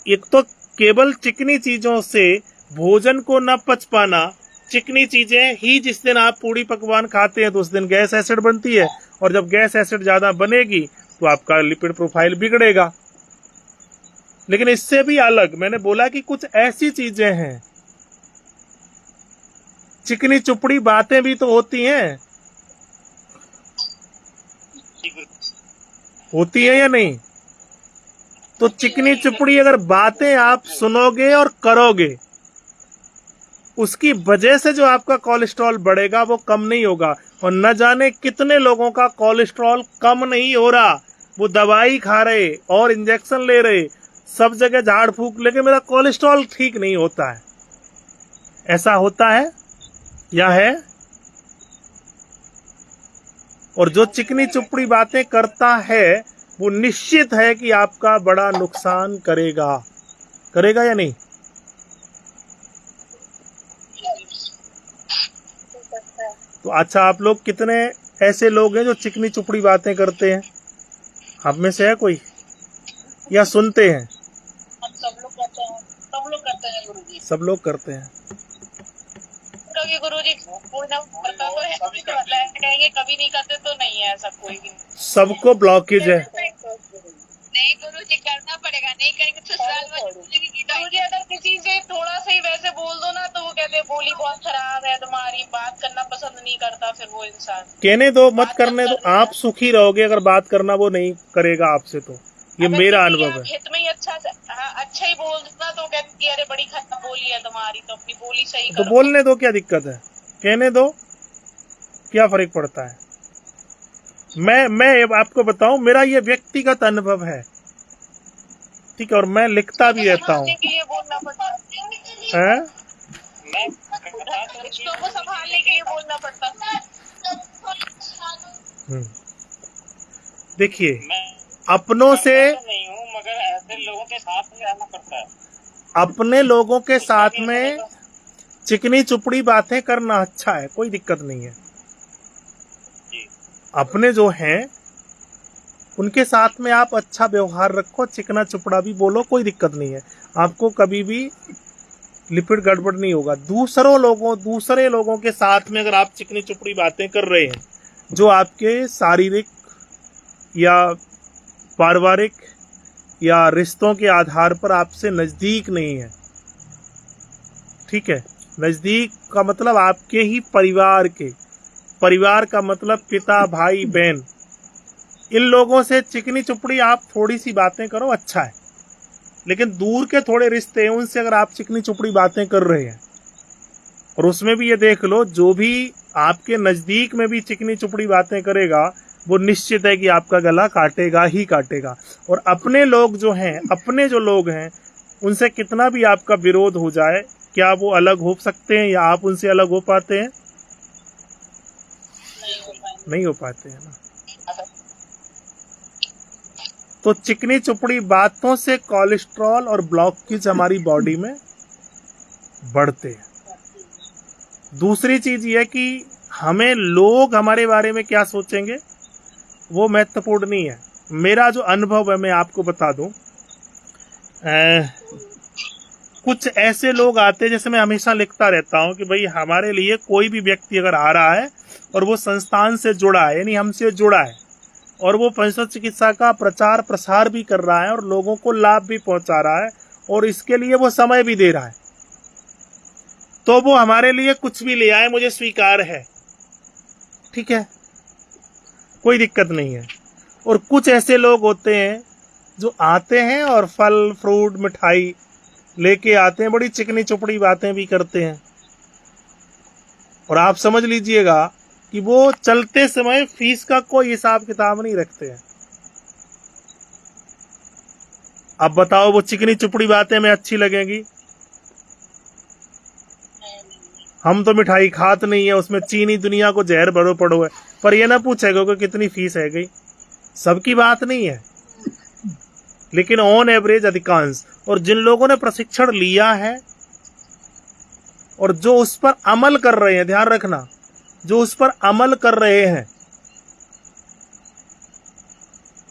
एक तो केवल चिकनी चीजों से भोजन को न पच पाना, चिकनी चीजें ही जिस दिन आप पूड़ी पकवान खाते हैं तो उस दिन गैस एसिड बनती है, और जब गैस एसिड ज्यादा बनेगी तो आपका लिपिड प्रोफाइल बिगड़ेगा। लेकिन इससे भी अलग मैंने बोला कि कुछ ऐसी चीजें हैं, चिकनी चुपड़ी बातें भी तो होती हैं, होती है या नहीं? तो चिकनी चुपड़ी अगर बातें आप सुनोगे और करोगे, उसकी वजह से जो आपका कोलेस्ट्रॉल बढ़ेगा वो कम नहीं होगा। और न जाने कितने लोगों का कोलेस्ट्रॉल कम नहीं हो रहा, वो दवाई खा रहे और इंजेक्शन ले रहे, सब जगह झाड़ फूक, लेकिन मेरा कोलेस्ट्रॉल ठीक नहीं होता है। ऐसा होता है या है? और जो चिकनी चुपड़ी बातें करता है वो निश्चित है कि आपका बड़ा नुकसान करेगा। करेगा या नहीं? तो अच्छा, आप लोग कितने ऐसे लोग हैं जो चिकनी चुपड़ी बातें करते हैं? आप में से है कोई, या सुनते हैं? सब लोग करते हैं, सब लोग करते हैं गुरुजी। सब लोग करते हैं। क्योंकि गुरुजी कोई ना करता तो है, कहेंगे कभी नहीं करते तो नहीं है ऐसा कोई भी। सबको ब्लॉकेज है। नहीं गुरुजी, करना पड़ेगा, नहीं करेंगे तो ससुराल वाले बोलेंगे। गुरुजी अगर किसी से थोड़ा सा ही वैसे बोल दो ना तो वो कहते बोली बहुत खराब है तुम्हारी, बात करना पसंद नहीं करता फिर वो इंसान। कहने दो, मत करने दो, आप सुखी रहोगे। अगर बात करना वो नहीं करेगा आपसे, तो ये मेरा अनुभव है। हित में ही अच्छा ही बोल देना तो कहती अरे बड़ी खराब बोली है तुम्हारी, तो अपनी बोली सही तो बोलने दो, क्या दिक्कत है? कहने दो, क्या फर्क पड़ता है? मैं आपको बताऊं, मेरा ये व्यक्तिगत अनुभव है, ठीक है, और मैं लिखता भी रहता हूँ। बोलना पड़ता है रिश्तों को संभालने के लिए बोलना पड़ता। देखिए, अपनों से नहीं हूँ, मगर ऐसे लोगों के साथ में रहना पड़ता है। अपने लोगों के साथ में चिकनी चुपड़ी बातें करना अच्छा है, कोई दिक्कत नहीं है। अपने जो हैं उनके साथ में आप अच्छा व्यवहार रखो, चिकना चुपड़ा भी बोलो, कोई दिक्कत नहीं है। आपको कभी भी लिपिड गड़बड़ नहीं होगा। दूसरे लोगों के साथ में अगर आप चिकनी चुपड़ी बातें कर रहे हैं जो आपके शारीरिक या पारिवारिक या रिश्तों के आधार पर आपसे नजदीक नहीं है, ठीक है, नजदीक का मतलब आपके ही परिवार का मतलब पिता, भाई, बहन, इन लोगों से चिकनी चुपड़ी आप थोड़ी सी बातें करो, अच्छा है। लेकिन दूर के थोड़े रिश्ते हैं उनसे अगर आप चिकनी चुपड़ी बातें कर रहे हैं, और उसमें भी ये देख लो, जो भी आपके नजदीक में भी चिकनी चुपड़ी बातें करेगा वो निश्चित है कि आपका गला काटेगा ही काटेगा। और अपने लोग जो हैं उनसे कितना भी आपका विरोध हो जाए, क्या वो अलग हो सकते हैं या आप उनसे अलग हो पाते हैं? नहीं हो पाते हैं ना। तो चिकनी चुपड़ी बातों से कोलेस्ट्रॉल और ब्लॉकेज हमारी बॉडी में बढ़ते हैं। दूसरी चीज यह कि हमें लोग हमारे बारे में क्या सोचेंगे वो महत्वपूर्ण नहीं है। मेरा जो अनुभव है मैं आपको बता दूं, कुछ ऐसे लोग आते हैं, जैसे मैं हमेशा लिखता रहता हूं कि भाई हमारे लिए कोई भी व्यक्ति अगर आ रहा है और वो संस्थान से जुड़ा है, यानी हमसे जुड़ा है, और वो पंचतत्व चिकित्सा का प्रचार प्रसार भी कर रहा है और लोगों को लाभ भी पहुंचा रहा है और इसके लिए वो समय भी दे रहा है, तो वो हमारे लिए कुछ भी ले आए मुझे स्वीकार है, ठीक है, कोई दिक्कत नहीं है। और कुछ ऐसे लोग होते हैं जो आते हैं और फल फ्रूट मिठाई लेके आते हैं, बड़ी चिकनी चुपड़ी बातें भी करते हैं, और आप समझ लीजिएगा कि वो चलते समय फीस का कोई हिसाब किताब नहीं रखते हैं। अब बताओ वो चिकनी चुपड़ी बातें में अच्छी लगेंगी? हम तो मिठाई खात नहीं है, उसमें चीनी दुनिया को जहर भरो पड़ो है, पर ये ना पूछेगा कि कितनी फीस है गई। सबकी बात नहीं है, लेकिन ऑन एवरेज अधिकांश, और जिन लोगों ने प्रशिक्षण लिया है और जो उस पर अमल कर रहे हैं, ध्यान रखना, जो उस पर अमल कर रहे हैं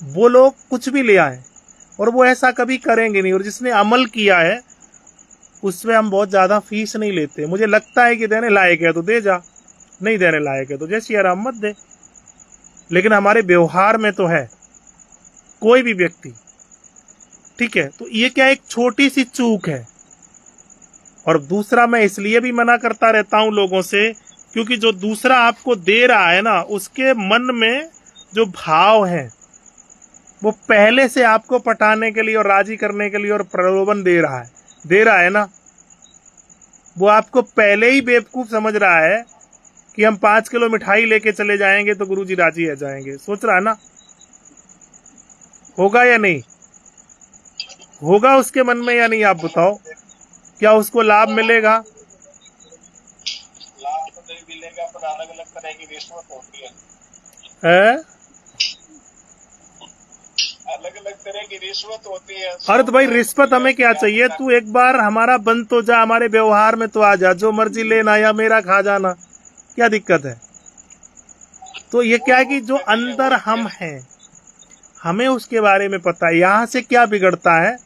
वो लोग कुछ भी ले आए, और वो ऐसा कभी करेंगे नहीं। और जिसने अमल किया है उसमें हम बहुत ज्यादा फीस नहीं लेते। मुझे लगता है कि देने लायक है तो दे जा, नहीं देने लायक है तो जैसी आराम मत दे, लेकिन हमारे व्यवहार में तो है कोई भी व्यक्ति, ठीक है। तो ये क्या एक छोटी सी चूक है। और दूसरा, मैं इसलिए भी मना करता रहता हूं लोगों से, क्योंकि जो दूसरा आपको दे रहा है ना, उसके मन में जो भाव है वो पहले से आपको पटाने के लिए और राजी करने के लिए और प्रलोभन दे रहा है ना, वो आपको पहले ही बेवकूफ समझ रहा है कि हम 5 किलो मिठाई लेके चले जाएंगे तो गुरुजी राजी हो जाएंगे। सोच रहा है ना, होगा या नहीं होगा उसके मन में या नहीं? आप बताओ, क्या उसको लाभ मिलेगा? लाभ तो नहीं मिलेगा, पर अलग अलग तरह की रिश्वत होती है, अलग अलग तरह की रिश्वत होती है। अरे तो भाई रिश्वत हमें क्या चाहिए? तू एक बार हमारा बन तो जा, हमारे व्यवहार में तो आ जा, जो मर्जी लेना या मेरा खा जाना, क्या दिक्कत है? तो ये क्या है कि जो अंदर हम हैं हमें उसके बारे में पता है। यहाँ से क्या बिगड़ता है?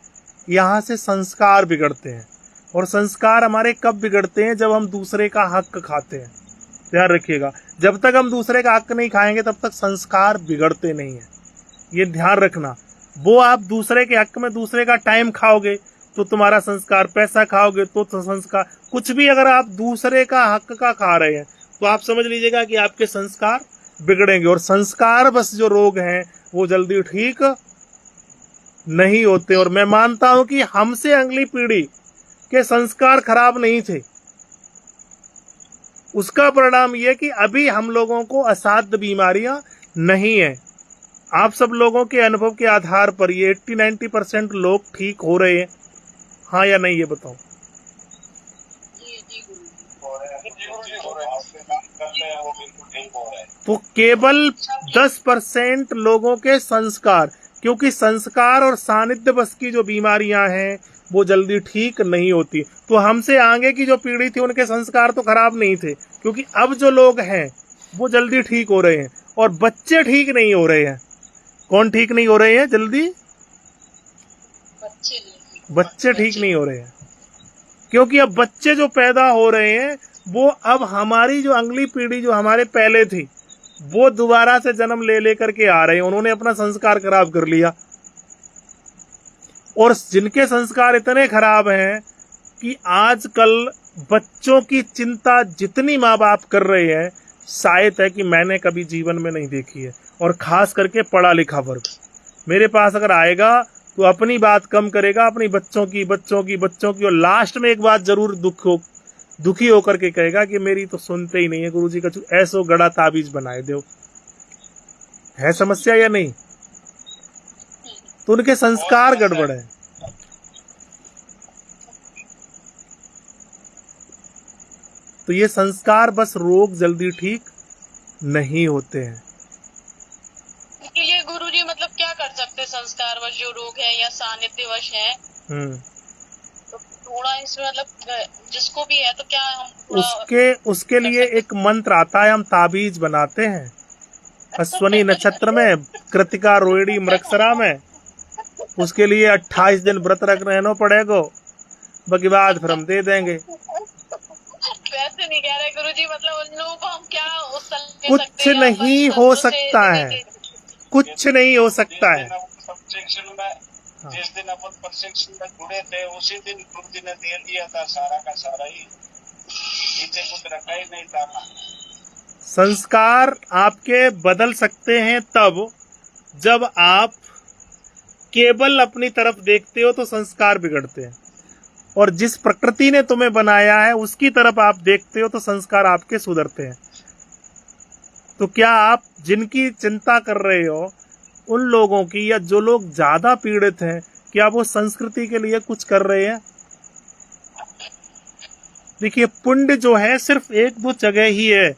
यहाँ से संस्कार बिगड़ते हैं, और संस्कार हमारे कब बिगड़ते हैं? जब हम दूसरे का हक खाते हैं। ध्यान रखिएगा, जब तक हम दूसरे का हक नहीं खाएंगे तब तक संस्कार बिगड़ते नहीं है, ये ध्यान रखना। वो आप दूसरे के हक में दूसरे का टाइम खाओगे तो तुम्हारा संस्कार, पैसा खाओगे तो संस्कार, कुछ भी अगर आप दूसरे का हक का खा रहे हैं तो आप समझ लीजिएगा कि आपके संस्कार बिगड़ेंगे। और संस्कार बस जो रोग हैं वो जल्दी ठीक नहीं होते। और मैं मानता हूं कि हमसे अगली पीढ़ी के संस्कार खराब नहीं थे, उसका परिणाम यह कि अभी हम लोगों को असाध्य बीमारियां नहीं है। आप सब लोगों के अनुभव के आधार पर ये 80-90% लोग ठीक हो रहे हैं, हाँ या नहीं, ये बताओ। तो केवल 10% लोगों के संस्कार, क्योंकि संस्कार और सानिध्य बस की जो बीमारियां हैं वो जल्दी ठीक नहीं होती। तो हमसे आगे की जो पीढ़ी थी उनके संस्कार तो खराब नहीं थे, क्योंकि अब जो लोग हैं वो जल्दी ठीक हो रहे हैं, और बच्चे ठीक नहीं हो रहे हैं। कौन ठीक नहीं हो रहे हैं जल्दी? बच्चे ठीक नहीं हो रहे हैं, क्योंकि अब बच्चे जो पैदा हो रहे हैं वो अब हमारी जो अगली पीढ़ी जो हमारे पहले थी वो दोबारा से जन्म ले लेकर के आ रहे हैं। उन्होंने अपना संस्कार खराब कर लिया, और जिनके संस्कार इतने खराब हैं कि आजकल बच्चों की चिंता जितनी माँ बाप कर रहे हैं, शायद है कि मैंने कभी जीवन में नहीं देखी है। और खास करके पढ़ा लिखा वर्ग मेरे पास अगर आएगा तो अपनी बात कम करेगा, अपनी बच्चों की, और लास्ट में एक बात जरूर दुखी होकर के कहेगा कि मेरी तो सुनते ही नहीं है गुरुजी का ऐसो गड़ा ताबीज बनाए दो। है समस्या या नहीं? तो उनके संस्कार गड़बड़ है। तो ये संस्कार बस रोग जल्दी ठीक नहीं होते हैं। इसके लिए गुरुजी मतलब क्या कर सकते हैं? संस्कारवश जो लोग हैं या सानिध्यवश हैं, तो थोड़ा इसमें मतलब जिसको भी है तो क्या हम थोड़ा उसके लिए एक मंत्र आता है, हम ताबीज बनाते हैं अश्वनी नक्षत्र में, कृतिका रोहिणी मृगशिरा में। उसके लिए 28 दिन व्रत रहना पड़ेगा, बाकी बाद फिर हम दे देंगे। वैसे नहीं कह रहे गुरुजी, मतलब उन लोगों को हम क्या उस सकते कुछ हैं, नहीं हो सकता है, कुछ नहीं हो सकता है। प्रशिक्षण में जिस दिन अपन प्रशिक्षण में जुड़े थे उसी दिन गुरुजी ने दे दिया था सारा का सारा ही, नीचे कुछ रखा ही नहीं था। संस्कार आपके बदल सकते हैं तब जब आप केवल अपनी तरफ देखते हो तो संस्कार बिगड़ते हैं, और जिस प्रकृति ने तुम्हें बनाया है उसकी तरफ आप देखते हो तो संस्कार आपके सुधरते हैं। तो क्या आप जिनकी चिंता कर रहे हो उन लोगों की, या जो लोग ज्यादा पीड़ित हैं, क्या वो संस्कृति के लिए कुछ कर रहे हैं? देखिए, पुण्य जो है सिर्फ एक दो जगह ही है,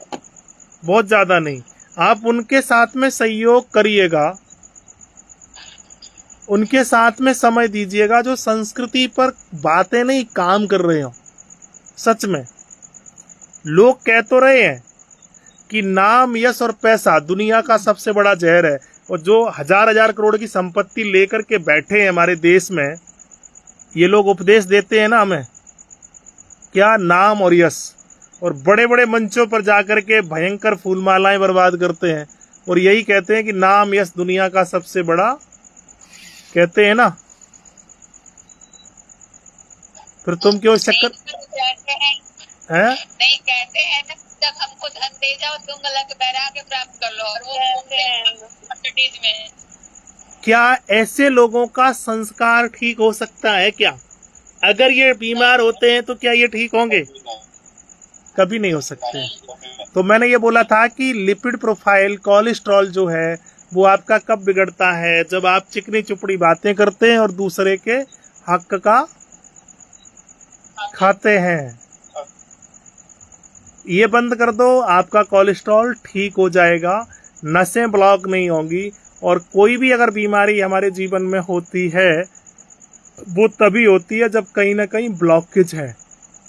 बहुत ज्यादा नहीं। आप उनके साथ में सहयोग करिएगा, उनके साथ में समय दीजिएगा जो संस्कृति पर बातें नहीं काम कर रहे हो। सच में लोग कह तो रहे हैं कि नाम, यश और पैसा दुनिया का सबसे बड़ा जहर है, और जो हजार करोड़ की संपत्ति लेकर के बैठे हैं हमारे देश में, ये लोग उपदेश देते हैं ना हमें, क्या नाम और यश, और बड़े बड़े मंचों पर जाकर के भयंकर फूलमालाएं बर्बाद करते हैं, और यही कहते हैं कि नाम यश दुनिया का सबसे बड़ा, कहते हैं ना। फिर तुम क्यों चक्कर है? नहीं कहते हैं ना, जब हमको धन दे जाओ तुम गलत बैराग्य प्राप्त कर लो, और वो में। क्या ऐसे लोगों का संस्कार ठीक हो सकता है क्या? अगर ये बीमार होते हैं तो क्या ये ठीक होंगे? कभी नहीं हो सकते। तो मैंने ये बोला था कि लिपिड प्रोफाइल, कोलेस्ट्रॉल जो है वो आपका कब बिगड़ता है? जब आप चिकनी चुपड़ी बातें करते हैं और दूसरे के हक का खाते हैं। ये बंद कर दो, आपका कोलेस्ट्रॉल ठीक हो जाएगा, नसें ब्लॉक नहीं होंगी। और कोई भी अगर बीमारी हमारे जीवन में होती है वो तभी होती है जब कहीं ना कहीं ब्लॉकेज है,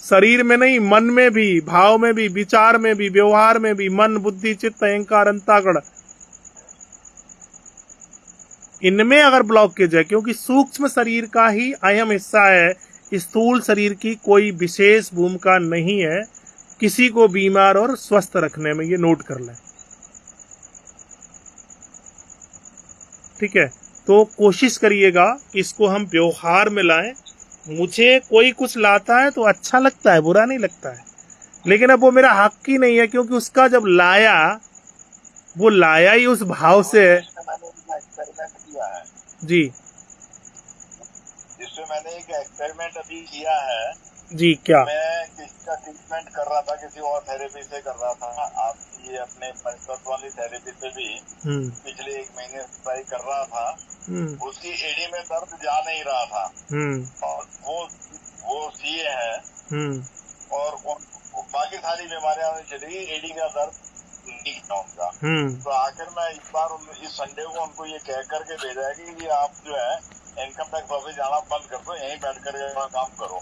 शरीर में नहीं, मन में भी, भाव में भी, विचार में भी, व्यवहार में भी। मन, बुद्धि, चित्त, अहंकार, अंतःकरण, इनमें अगर ब्लॉकेज है, क्योंकि सूक्ष्म शरीर का ही अहम हिस्सा है, स्थूल शरीर की कोई विशेष भूमिका नहीं है किसी को बीमार और स्वस्थ रखने में। ये नोट कर लें, ठीक है? तो कोशिश करिएगा कि इसको हम व्यवहार में लाएं। मुझे कोई कुछ लाता है तो अच्छा लगता है, बुरा नहीं लगता है, लेकिन अब वो मेरा हक ही नहीं है, क्योंकि उसका जब लाया, वो लाया ही उस भाव से है। एक्सपेरिमेंट किया है जी, जिसमें मैंने एक एक्सपेरिमेंट अभी किया है जी, क्या? मैं किसी का ट्रीटमेंट कर रहा था, किसी और थेरेपी से कर रहा था। आप ये अपने पंचतत्व वाली थेरेपी से भी पिछले 1 महीने से ट्राई कर रहा था। उसकी एडी में दर्द जा नहीं रहा था, और वो सीए है, और बाकी सारी बीमारियां चली गई, एडी का दर्द नहीं था उनका। तो आखिर में इस बार इस संडे को उनको ये कह करके भेजा है कि आप जो है इनकम टैक्स ऑफिस जाना बंद कर दो, यहीं बैठ कर काम करो,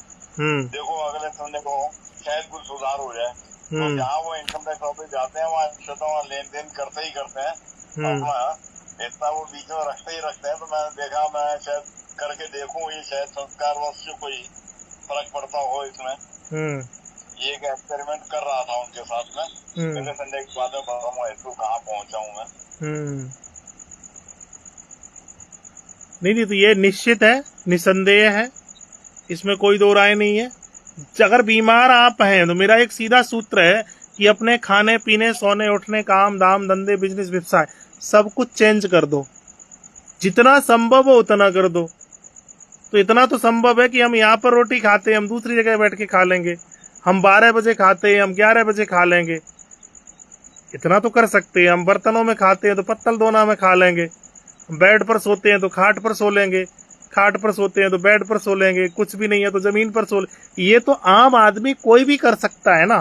देखो अगले संडे को शायद कुछ सुधार हो जाए। तो जहाँ वो इनकम टैक्स ऑफिस जाते हैं वहाँ लेन देन करते ही करते हैं, अपना इतना वो बीच में रखते हैं। तो मैंने देखा, मैं शायद करके देखूं, ये शायद संस्कार वश से कोई फर्क पड़ता हो इसमें। ये एक एक्सपेरिमेंट कर रहा था उनके साथ में। पहले संडे के बाद बताऊंगा इसको कहाँ पहुँचा हूँ मैं। नहीं, तो ये निश्चित है, निसंदेह है, इसमें कोई दो राय नहीं है। अगर बीमार आप हैं तो मेरा एक सीधा सूत्र है कि अपने खाने पीने, सोने, उठने, काम धाम, धंधे, बिजनेस, व्यवसाय सब कुछ चेंज कर दो, जितना संभव हो उतना कर दो। तो इतना तो संभव है कि हम यहाँ पर रोटी खाते हैं, हम दूसरी जगह बैठ के खा लेंगे। हम 12 बजे खाते हैं, हम 11 बजे खा लेंगे, इतना तो कर सकते हैं। हम बर्तनों में खाते हैं तो पत्तल दोना में खा लेंगे। बेड पर सोते हैं तो खाट पर सो लेंगे, खाट पर सोते हैं तो बेड पर सो लेंगे, कुछ भी नहीं है तो जमीन पर सो ले। ये तो आम आदमी कोई भी कर सकता है ना।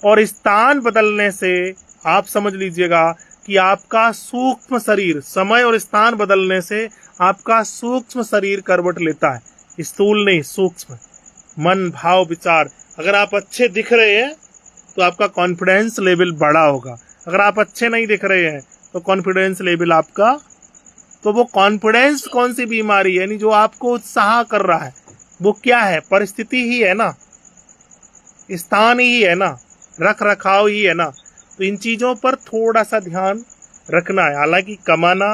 और स्थान बदलने से आप समझ लीजिएगा कि आपका सूक्ष्म शरीर, समय और स्थान बदलने से आपका सूक्ष्म शरीर करवट लेता है, स्थूल नहीं, सूक्ष्म। मन, भाव, विचार। अगर आप अच्छे दिख रहे हैं तो आपका कॉन्फिडेंस लेवल बड़ा होगा, अगर आप अच्छे नहीं दिख रहे हैं तो कॉन्फिडेंस लेवल आपका, तो वो कॉन्फिडेंस कौन सी बीमारी है, यानी जो आपको उत्साह कर रहा है, वो क्या है? परिस्थिति ही है ना, स्थान ही है ना, रख रखाव ही है ना। तो इन चीजों पर थोड़ा सा ध्यान रखना है। हालांकि कमाना,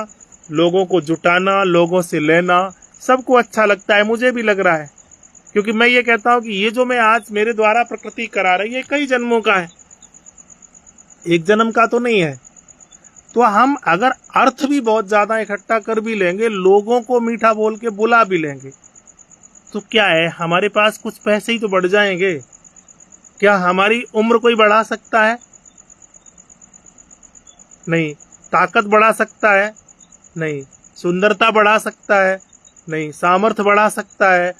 लोगों को जुटाना, लोगों से लेना, सबको अच्छा लगता है, मुझे भी लग रहा है, क्योंकि मैं ये कहता हूं कि ये जो मैं आज मेरे द्वारा प्रकृति करा रही है, कई जन्मों का है, एक जन्म का तो नहीं है। तो हम अगर अर्थ भी बहुत ज्यादा इकट्ठा कर भी लेंगे, लोगों को मीठा बोल के बुला भी लेंगे, तो क्या है, हमारे पास कुछ पैसे ही तो बढ़ जाएंगे। क्या हमारी उम्र कोई बढ़ा सकता है? नहीं। ताकत बढ़ा सकता है? नहीं। सुंदरता बढ़ा सकता है? नहीं। सामर्थ्य बढ़ा सकता है?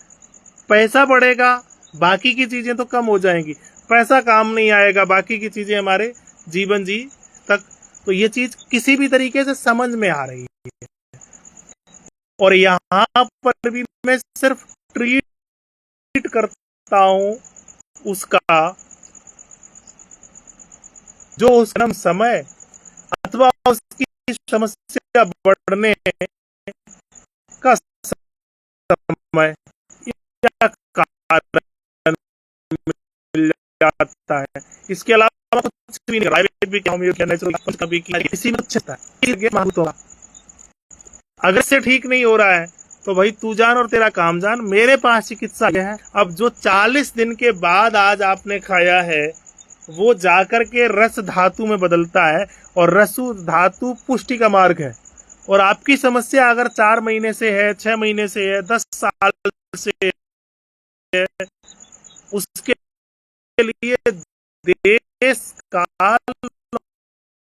पैसा बढ़ेगा, बाकी की चीजें तो कम हो जाएंगी। पैसा काम नहीं आएगा, बाकी की चीजें हमारे जीवन जी तक। तो ये चीज किसी भी तरीके से समझ में आ रही है। और यहाँ पर भी मैं सिर्फ ट्रीट करता हूं उसका जो उस समय अथवा उसकी समस्या बढ़ने का समय या कारण मिल जाता है। इसके अलावा कुछ भी नहीं। प्राइवेट भी क्या, नेचुरल कभी किसी में अच्छा है। अगर से ठीक नहीं हो रहा है तो भाई तू जान और तेरा काम जान, मेरे पास चिकित्सा है। अब जो 40 दिन के बाद आज आपने खाया है वो जाकर के रस धातु में बदलता है, और रसु धातु पुष्टि का मार्ग है। और आपकी समस्या अगर 4 महीने से है, 6 महीने से है, 10 साल से है, उसके लिए देश, काल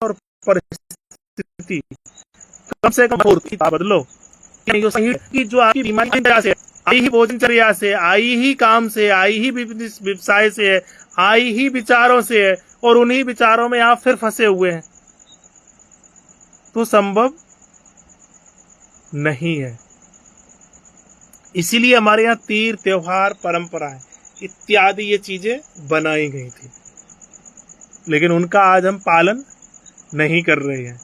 और परिस्थिति कम से कम बदलो। कि जो आपकी बीमारी से आई ही भोजनचर्या से, आई ही काम से, आई ही व्यवसाय से है, आई ही विचारों से है, और उन्हीं विचारों में आप फिर फंसे हुए हैं, तो संभव नहीं है। इसीलिए हमारे यहाँ तीर, त्योहार, परंपराएं इत्यादि ये चीजें बनाई गई थी, लेकिन उनका आज हम पालन नहीं कर रहे हैं।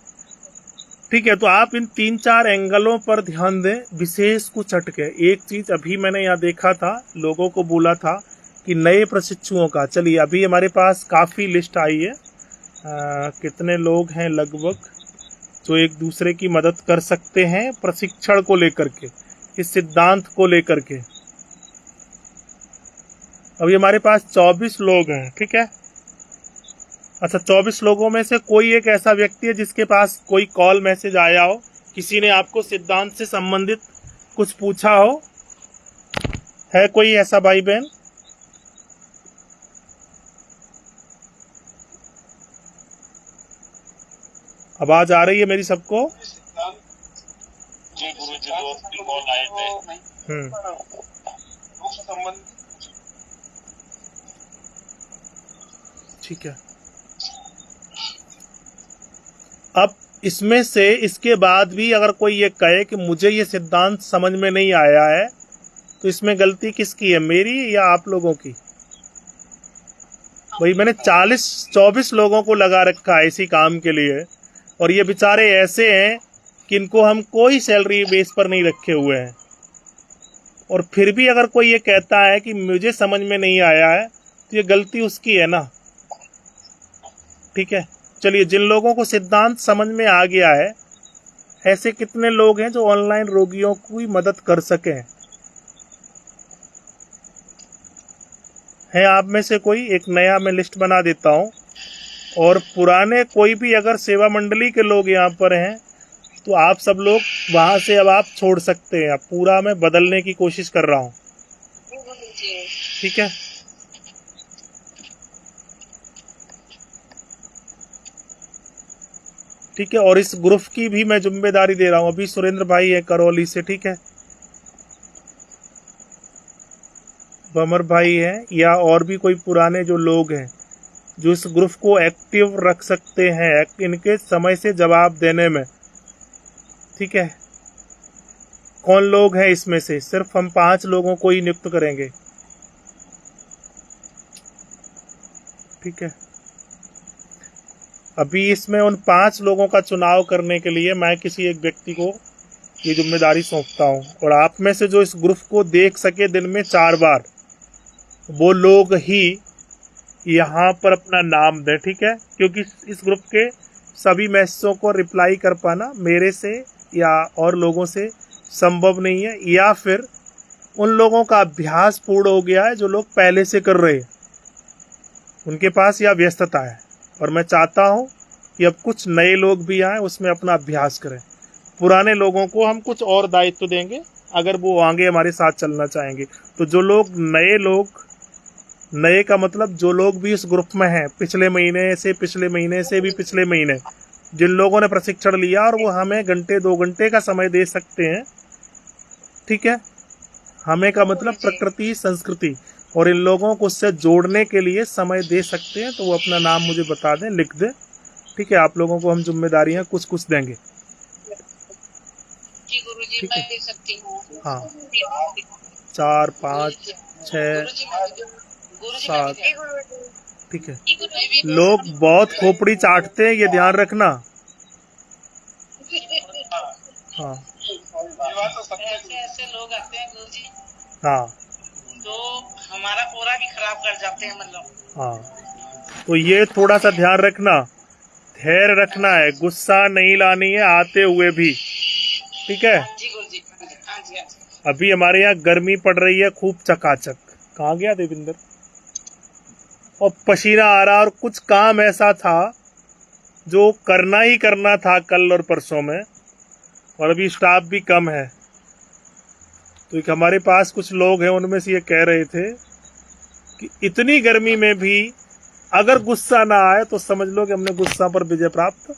ठीक है, तो आप इन 3-4 एंगलों पर ध्यान दें, विशेष कुछ हटके। एक चीज अभी मैंने यहाँ देखा था, लोगों को बोला था कि नए प्रशिक्षुओं का, चलिए अभी हमारे पास काफी लिस्ट आई है, कितने लोग हैं लगभग जो एक दूसरे की मदद कर सकते हैं प्रशिक्षण को लेकर के, इस सिद्धांत को लेकर के। अभी हमारे पास 24 लोग हैं, ठीक है। अच्छा, 24 लोगों में से कोई एक ऐसा व्यक्ति है जिसके पास कोई कॉल मैसेज आया हो, किसी ने आपको सिद्धांत से संबंधित कुछ पूछा हो? है कोई ऐसा भाई बहन? आवाज आ रही है मेरी सबको? जी गुरु जी, 2 कॉल आए थे। ठीक है। अब इसमें से इसके बाद भी अगर कोई ये कहे कि मुझे ये सिद्धांत समझ में नहीं आया है, तो इसमें गलती किसकी है, मेरी या आप लोगों की? भाई मैंने 24 लोगों को लगा रखा है इसी काम के लिए, और ये बेचारे ऐसे हैं कि इनको हम कोई सैलरी बेस पर नहीं रखे हुए हैं, और फिर भी अगर कोई ये कहता है कि मुझे समझ में नहीं आया है, तो ये गलती उसकी है ना। ठीक है, चलिए, जिन लोगों को सिद्धांत समझ में आ गया है, ऐसे कितने लोग हैं जो ऑनलाइन रोगियों की मदद कर सके? है आप में से कोई? एक नया मैं लिस्ट बना देता हूं, और पुराने कोई भी अगर सेवा मंडली के लोग यहाँ पर हैं तो आप सब लोग वहां से अब आप छोड़ सकते हैं। अब पूरा मैं बदलने की कोशिश कर रहा हूं, ठीक है। ठीक है, और इस ग्रुप की भी मैं जिम्मेदारी दे रहा हूं। अभी सुरेंद्र भाई है करौली से, ठीक है, बमर भाई है, या और भी कोई पुराने जो लोग हैं, जो इस ग्रुप को एक्टिव रख सकते हैं इनके समय से जवाब देने में। ठीक है, कौन लोग हैं इसमें से? सिर्फ हम 5 लोगों को ही नियुक्त करेंगे। ठीक है, अभी इसमें उन 5 लोगों का चुनाव करने के लिए मैं किसी एक व्यक्ति को ये जिम्मेदारी सौंपता हूं, और आप में से जो इस ग्रुप को देख सके दिन में 4 बार, वो लोग ही यहाँ पर अपना नाम दें। ठीक है, क्योंकि इस ग्रुप के सभी मैसेजों को रिप्लाई कर पाना मेरे से या और लोगों से संभव नहीं है, या फिर उन लोगों का अभ्यास पूर्ण हो गया है जो लोग पहले से कर रहे हैं, उनके पास यह व्यस्तता है। और मैं चाहता हूं कि अब कुछ नए लोग भी आए, उसमें अपना अभ्यास करें। पुराने लोगों को हम कुछ और दायित्व देंगे अगर वो आगे हमारे साथ चलना चाहेंगे। तो जो लोग, नए का मतलब जो लोग भी इस ग्रुप में हैं, पिछले महीने से भी पिछले महीने जिन लोगों ने प्रशिक्षण लिया, और वो हमें घंटे 2 घंटे का समय दे सकते हैं। ठीक है, हमें का मतलब प्रकृति संस्कृति, और इन लोगों को उससे जोड़ने के लिए समय दे सकते हैं, तो वो अपना नाम मुझे बता दें, लिख दें। ठीक है, आप लोगों को हम जिम्मेदारियां कुछ कुछ देंगे। जी गुरुजी, मैं दे सकती हूँ। हाँ, 4, 5, 6, 7। ठीक है, लोग बहुत खोपड़ी चाटते हैं, ये ध्यान रखना। हाँ, ऐसे लोग आते हैं गुरुजी, हाँ, तो हमारा पूरा भी खराब कर जाते हैं मतलब। हाँ, तो ये थोड़ा सा ध्यान रखना, धैर्य रखना है, गुस्सा नहीं लानी है आते हुए भी। ठीक है, जी गुरुजी, हाँ जी। अभी हमारे यहाँ गर्मी पड़ रही है खूब चकाचक। कहाँ गया देविंदर? और पसीना आ रहा, और कुछ काम ऐसा था जो करना ही करना था कल और परसों में, और अभी स्टाफ भी कम है। तो एक हमारे पास कुछ लोग हैं, उनमें से ये कह रहे थे कि इतनी गर्मी में भी अगर गुस्सा ना आए तो समझ लो कि हमने गुस्सा पर विजय प्राप्त।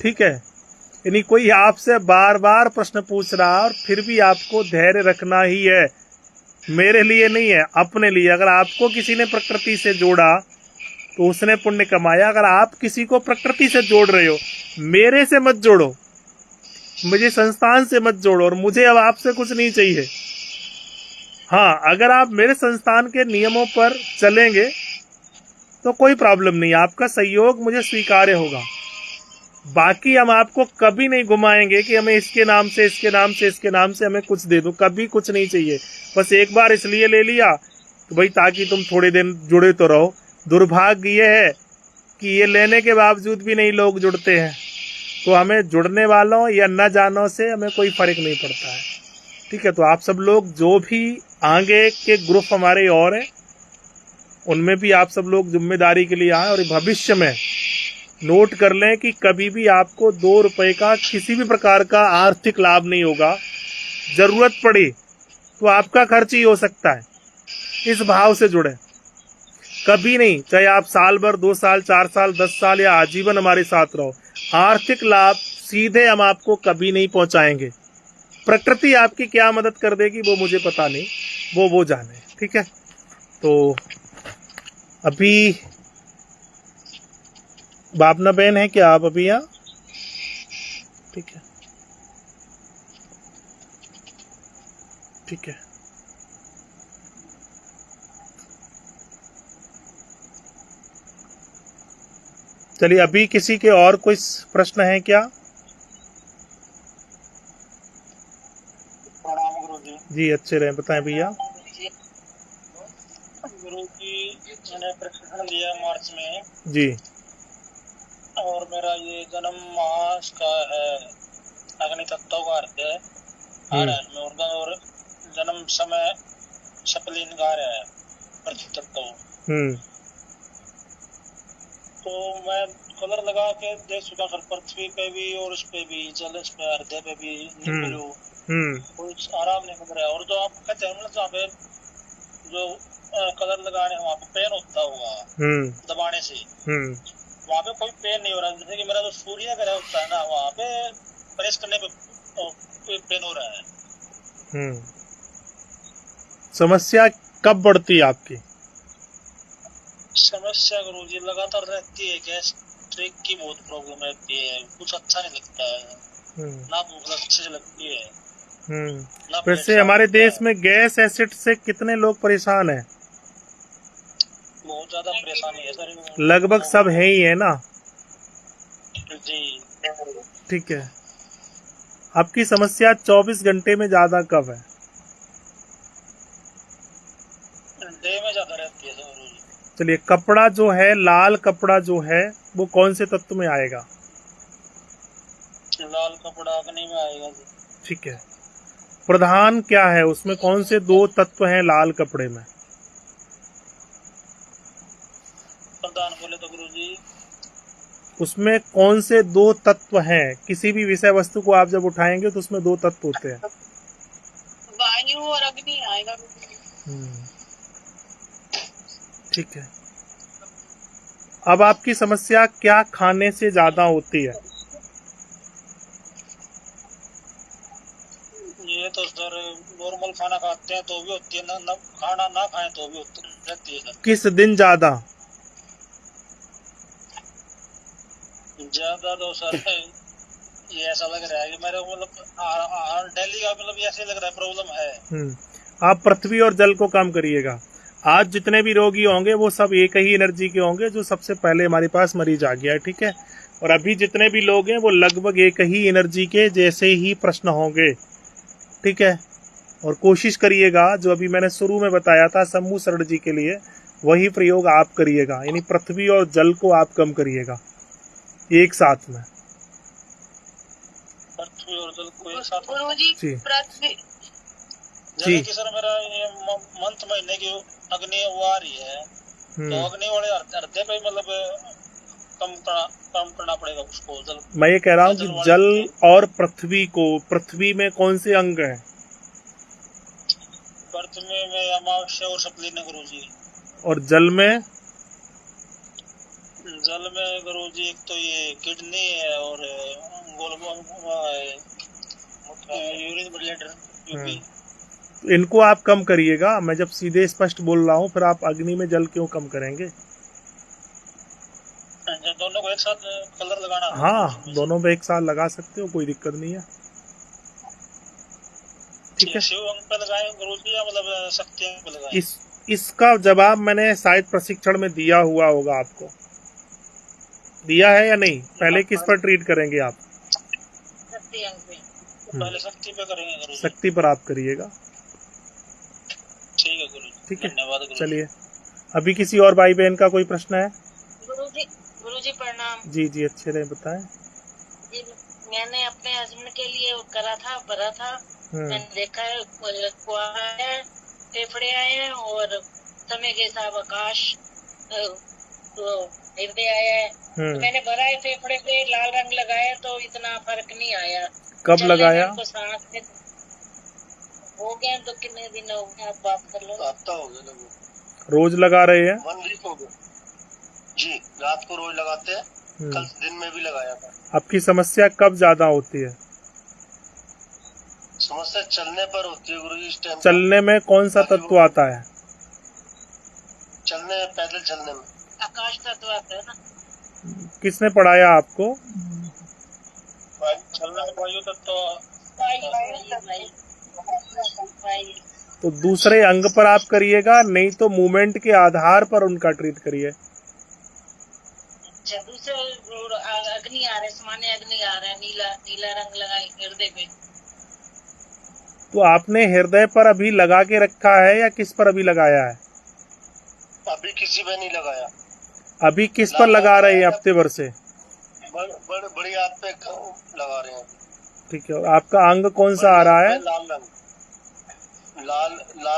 ठीक है, यानी कोई आपसे बार बार प्रश्न पूछ रहा है और फिर भी आपको धैर्य रखना ही है। मेरे लिए नहीं है, अपने लिए। अगर आपको किसी ने प्रकृति से जोड़ा तो उसने पुण्य कमाया। अगर आप किसी को प्रकृति से जोड़ रहे हो, मेरे से मत जोड़ो, मुझे संस्थान से मत जोड़ो, और मुझे अब आपसे कुछ नहीं चाहिए। हाँ, अगर आप मेरे संस्थान के नियमों पर चलेंगे तो कोई प्रॉब्लम नहीं, आपका सहयोग मुझे स्वीकार्य होगा। बाकी हम आपको कभी नहीं घुमाएंगे कि हमें इसके नाम से हमें कुछ दे दो, कभी कुछ नहीं चाहिए। बस एक बार इसलिए ले लिया कि भाई ताकि तुम थोड़े दिन जुड़े तो रहो। दुर्भाग्य ये है कि ये लेने के बावजूद भी नहीं लोग जुड़ते हैं। तो हमें जुड़ने वालों या न जानों से हमें कोई फर्क नहीं पड़ता है। ठीक है, तो आप सब लोग जो भी आगे के ग्रुप हमारे और हैं, उनमें भी आप सब लोग जिम्मेदारी के लिए आए, और भविष्य में नोट कर लें कि कभी भी आपको 2 रुपए का किसी भी प्रकार का आर्थिक लाभ नहीं होगा। जरूरत पड़ी तो आपका खर्च ही हो सकता है। इस भाव से जुड़े, कभी नहीं, चाहे आप साल भर, 2 साल, 4 साल, 10 साल या आजीवन हमारे साथ रहो, आर्थिक लाभ सीधे हम आपको कभी नहीं पहुंचाएंगे। प्रकृति आपकी क्या मदद कर देगी वो मुझे पता नहीं, वो जाने। ठीक है, तो अभी बाबना बहन है क्या आप अभी यहाँ? ठीक है, ठीक है, चलिए, अभी किसी के और कोई प्रश्न है क्या? प्रणाम गुरुजी। जी, अच्छे रहे, बताएं भैया। गुरुजी, मैंने प्रशिक्षण लिया मार्च में जी, और मेरा ये जन्म मास का है, अग्नि तत्व का अर्थ है और जन्म समय सपलिंगार है पृथ्वी तत्व। तो मैं कलर लगा के देख चुका सर, पृथ्वी पे भी और उस पे भी, जल इस पे, हृदय पे भी कोई आराम नहीं मिल रहा है। और जो आप कहते हैं मतलब जहाँ पे जो कलर लगाने वहाँ पे पेन होता हुआ दबाने से, वहाँ पे कोई पेन नहीं हो रहा। जैसे कि मेरा जो सूर्य ग्रह होता है ना, वहाँ पे प्रेस करने पे पेन हो रहा है। समस्या कब बढ़ती है आपकी? समस्या गुरुजी लगातार रहती है, गैस्ट्रिक की बहुत प्रॉब्लम रहती है, कुछ अच्छा नहीं लगता है, ना भूख अच्छे से लगती है, ना पेट वैसे साफ हमारे होता देश है। में गैस एसिड से कितने लोग परेशान हैं? बहुत ज्यादा परेशानी है सर। लगभग सब है ही है ना। जी ठीक है, आपकी समस्या 24 घंटे में ज्यादा कब है? देह में ज्यादा रहती है सर गुरुजी। चलिए, कपड़ा जो है, लाल कपड़ा जो है, वो कौन से तत्व में आएगा? लाल कपड़ा अग्नि में आएगा जी। ठीक है, प्रधान क्या है उसमें, कौन से 2 तत्व हैं लाल कपड़े में? प्रधान बोले तो गुरुजी उसमें कौन से 2 तत्व हैं? किसी भी विषय वस्तु को आप जब उठाएंगे तो उसमें 2 तत्व होते हैं। वायु और अग्नि आएगा गुरुजी। ठीक है, अब आपकी समस्या क्या खाने से ज्यादा होती है? ये तो सर नॉर्मल खाना खाते हैं तो भी होती है, ना खाना ना खाएं तो भी होती रहती है सर। किस दिन ज्यादा? ज्यादा तो सर ये ऐसा लग रहा है कि मेरे को मतलब डेली का मतलब ऐसे लग रहा है प्रॉब्लम है। आप पृथ्वी और जल को कम करिएगा। आज जितने भी रोगी होंगे वो सब एक ही एनर्जी के होंगे जो सबसे पहले हमारे पास मरीज आ गया है, ठीक है। और अभी जितने भी लोग हैं वो लगभग एक ही एनर्जी के जैसे ही प्रश्न होंगे, ठीक है। और कोशिश करिएगा जो अभी मैंने शुरू में बताया था शंभू शरण जी के लिए, वही प्रयोग आप करिएगा, यानी पृथ्वी और जल को आप कम करिएगा एक साथ में। पृथ्वी और जल को एक साथ गुरुजी जी। पृथ्वी जैसे कि सर मेरा ये मंथ महीने की अग्नि वो आ रही है, तो अग्नि वाले हृदय पे मतलब कम करना पड़ेगा उसको। जल मैं ये कह रहा हूँ कि जल और पृथ्वी को, पृथ्वी में कौन से अंग हैं? पृथ्वी में अमावस्या और सप्तली ने गुरुजी। और जल में? जल में गुरुजी एक तो ये किडनी है और यूरिन ब्लैडर यूपी। इनको आप कम करिएगा। मैं जब सीधे स्पष्ट बोल रहा हूँ फिर आप अग्नि में जल क्यों कम करेंगे? दोनों को एक साथ कलर लगाना? हाँ, दोनों में एक साथ लगा सकते हो, कोई दिक्कत नहीं है, ठीक है। शिव अंग पे लगाए गुरुजी या मतलब शक्ति अंग पे लगाए? इसका जवाब मैंने शायद प्रशिक्षण में दिया हुआ होगा, आपको दिया है या नहीं? पहले किस पर ट्रीट करेंगे आप? शक्ति अंग पे। पहले शक्ति पे करेंगे गुरुजी। शक्ति पर आप करिएगा, ठीक है गुरुजी, ठीक है। धन्यवाद गुरुजी। चलिए, अभी किसी और भाई बहन का कोई प्रश्न है? गुरुजी प्रणाम। जी जी, अच्छे रहे, बताएं। जी, मैंने अपने हस्बैंड के लिए वो करा था, भरा था। मैंने देखा है कुआ है, फेफड़े आए हैं और समय के साथ आकाश तो हृदय आया है। तो मैंने भरा है फेफड़े पे, लाल रंग लगाया तो इतना फर्क नहीं आया। कब लगाया? तो सांस में हो गया, तो कितने दिन हो गए? आप बात कर लो। हफ्ता हो गया लगभग। रोज लगा रहे हैं? 1 वीक हो गया जी। रात को रोज लगाते हैं, कल दिन में भी लगाया था। आपकी समस्या कब ज्यादा होती है? समस्या चलने पर होती है गुरुजी। इस टाइम चलने में कौन सा तत्व आता है? चलने, पैदल चलने में आकाश तत्व आता है ना। किसने पढ़ाया आपको? चलने में वायु तत्व। तो दूसरे अंग पर आप करिएगा, नहीं तो मूवमेंट के आधार पर उनका ट्रीट करिए। दूसरे अग्नि आ रहे, सामान्य अग्नि आ रहा है, नीला नीला रंग लगाए हृदय पे। तो आपने हृदय पर अभी लगा के रखा है या किस पर अभी लगाया है? अभी किसी पे नहीं लगाया। अभी किस पर लगा रहे हैं हफ्ते भर से? बड़ी हाथ पे लगा रहे हैं। ठीक है, और आपका अंग कौन सा आ रहा है? लाल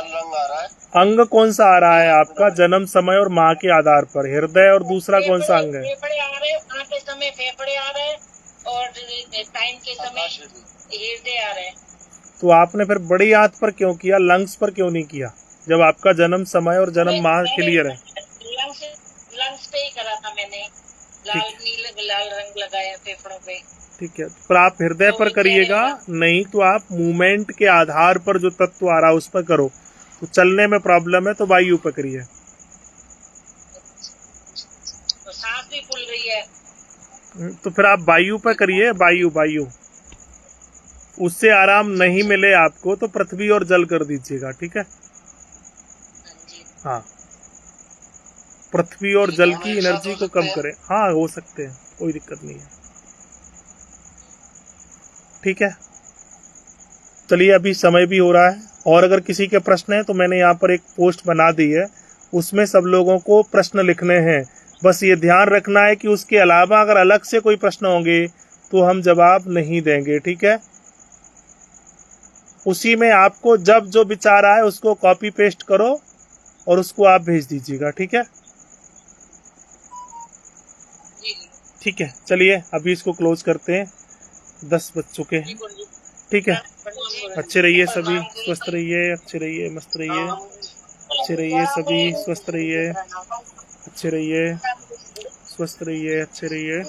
रंग आ रहा है। अंग कौन सा आ रहा है आपका जन्म समय और माँ के आधार पर? हृदय और दूसरा कौन सा अंग है? फेफड़े आ रहे, माँ के समय फेफड़े आ रहे और टाइम के समय हृदय आ रहे। तो आपने फिर बड़ी हाथ पर क्यों किया, लंग्स पर क्यों नहीं किया, जब आपका जन्म समय और जन्म माह क्लियर है? लंग्स पे ही करा था मैंने, लाल रंग लगाया फेफड़ों पे। ठीक है, पर आप हृदय पर करिएगा, नहीं तो आप मूवमेंट के आधार पर जो तत्व आ रहा है उस पर करो। तो चलने में प्रॉब्लम है तो वायु पर करिए। है। तो फिर आप वायु पर करिए, वायु उससे आराम नहीं मिले आपको तो पृथ्वी और जल कर दीजिएगा, ठीक है। हाँ, पृथ्वी और जल की एनर्जी को कम करें। हाँ, हो सकते हैं, कोई दिक्कत नहीं है, ठीक है। चलिए, अभी समय भी हो रहा है, और अगर किसी के प्रश्न है तो मैंने यहाँ पर एक पोस्ट बना दी है, उसमें सब लोगों को प्रश्न लिखने हैं। बस ये ध्यान रखना है कि उसके अलावा अगर अलग से कोई प्रश्न होंगे तो हम जवाब नहीं देंगे, ठीक है। उसी में आपको जब जो विचार आए उसको कॉपी पेस्ट करो और उसको आप भेज दीजिएगा, ठीक है। ठीक है, चलिए अभी इसको क्लोज करते हैं, 10 बज चुके हैं, ठीक है। अच्छे रहिए सभी, स्वस्थ रहिए, अच्छे रहिए, मस्त रहिए, अच्छे रहिए सभी, स्वस्थ रहिए, अच्छे रहिए, स्वस्थ रहिए, अच्छे रहिए,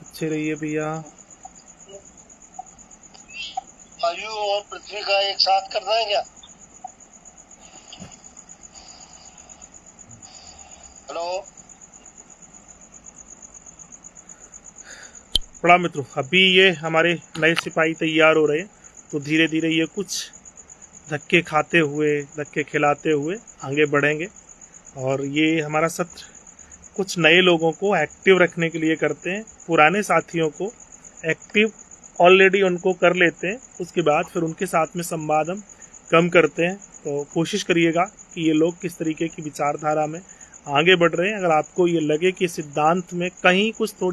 अच्छे रहिए भैया। वायु और पृथ्वी का एक साथ करना है क्या? हेलो, प्रणाम मित्रों, अभी ये हमारे नए सिपाही तैयार हो रहे हैं, तो धीरे धीरे ये कुछ धक्के खाते हुए, धक्के खिलाते हुए आगे बढ़ेंगे। और ये हमारा सत्र कुछ नए लोगों को एक्टिव रखने के लिए करते हैं, पुराने साथियों को एक्टिव ऑलरेडी उनको कर लेते हैं, उसके बाद फिर उनके साथ में संवाद हम कम करते हैं। तो कोशिश करिएगा कि ये लोग किस तरीके की विचारधारा में आगे बढ़ रहे हैं। अगर आपको ये लगे कि सिद्धांत में कहीं कुछ थोड़ी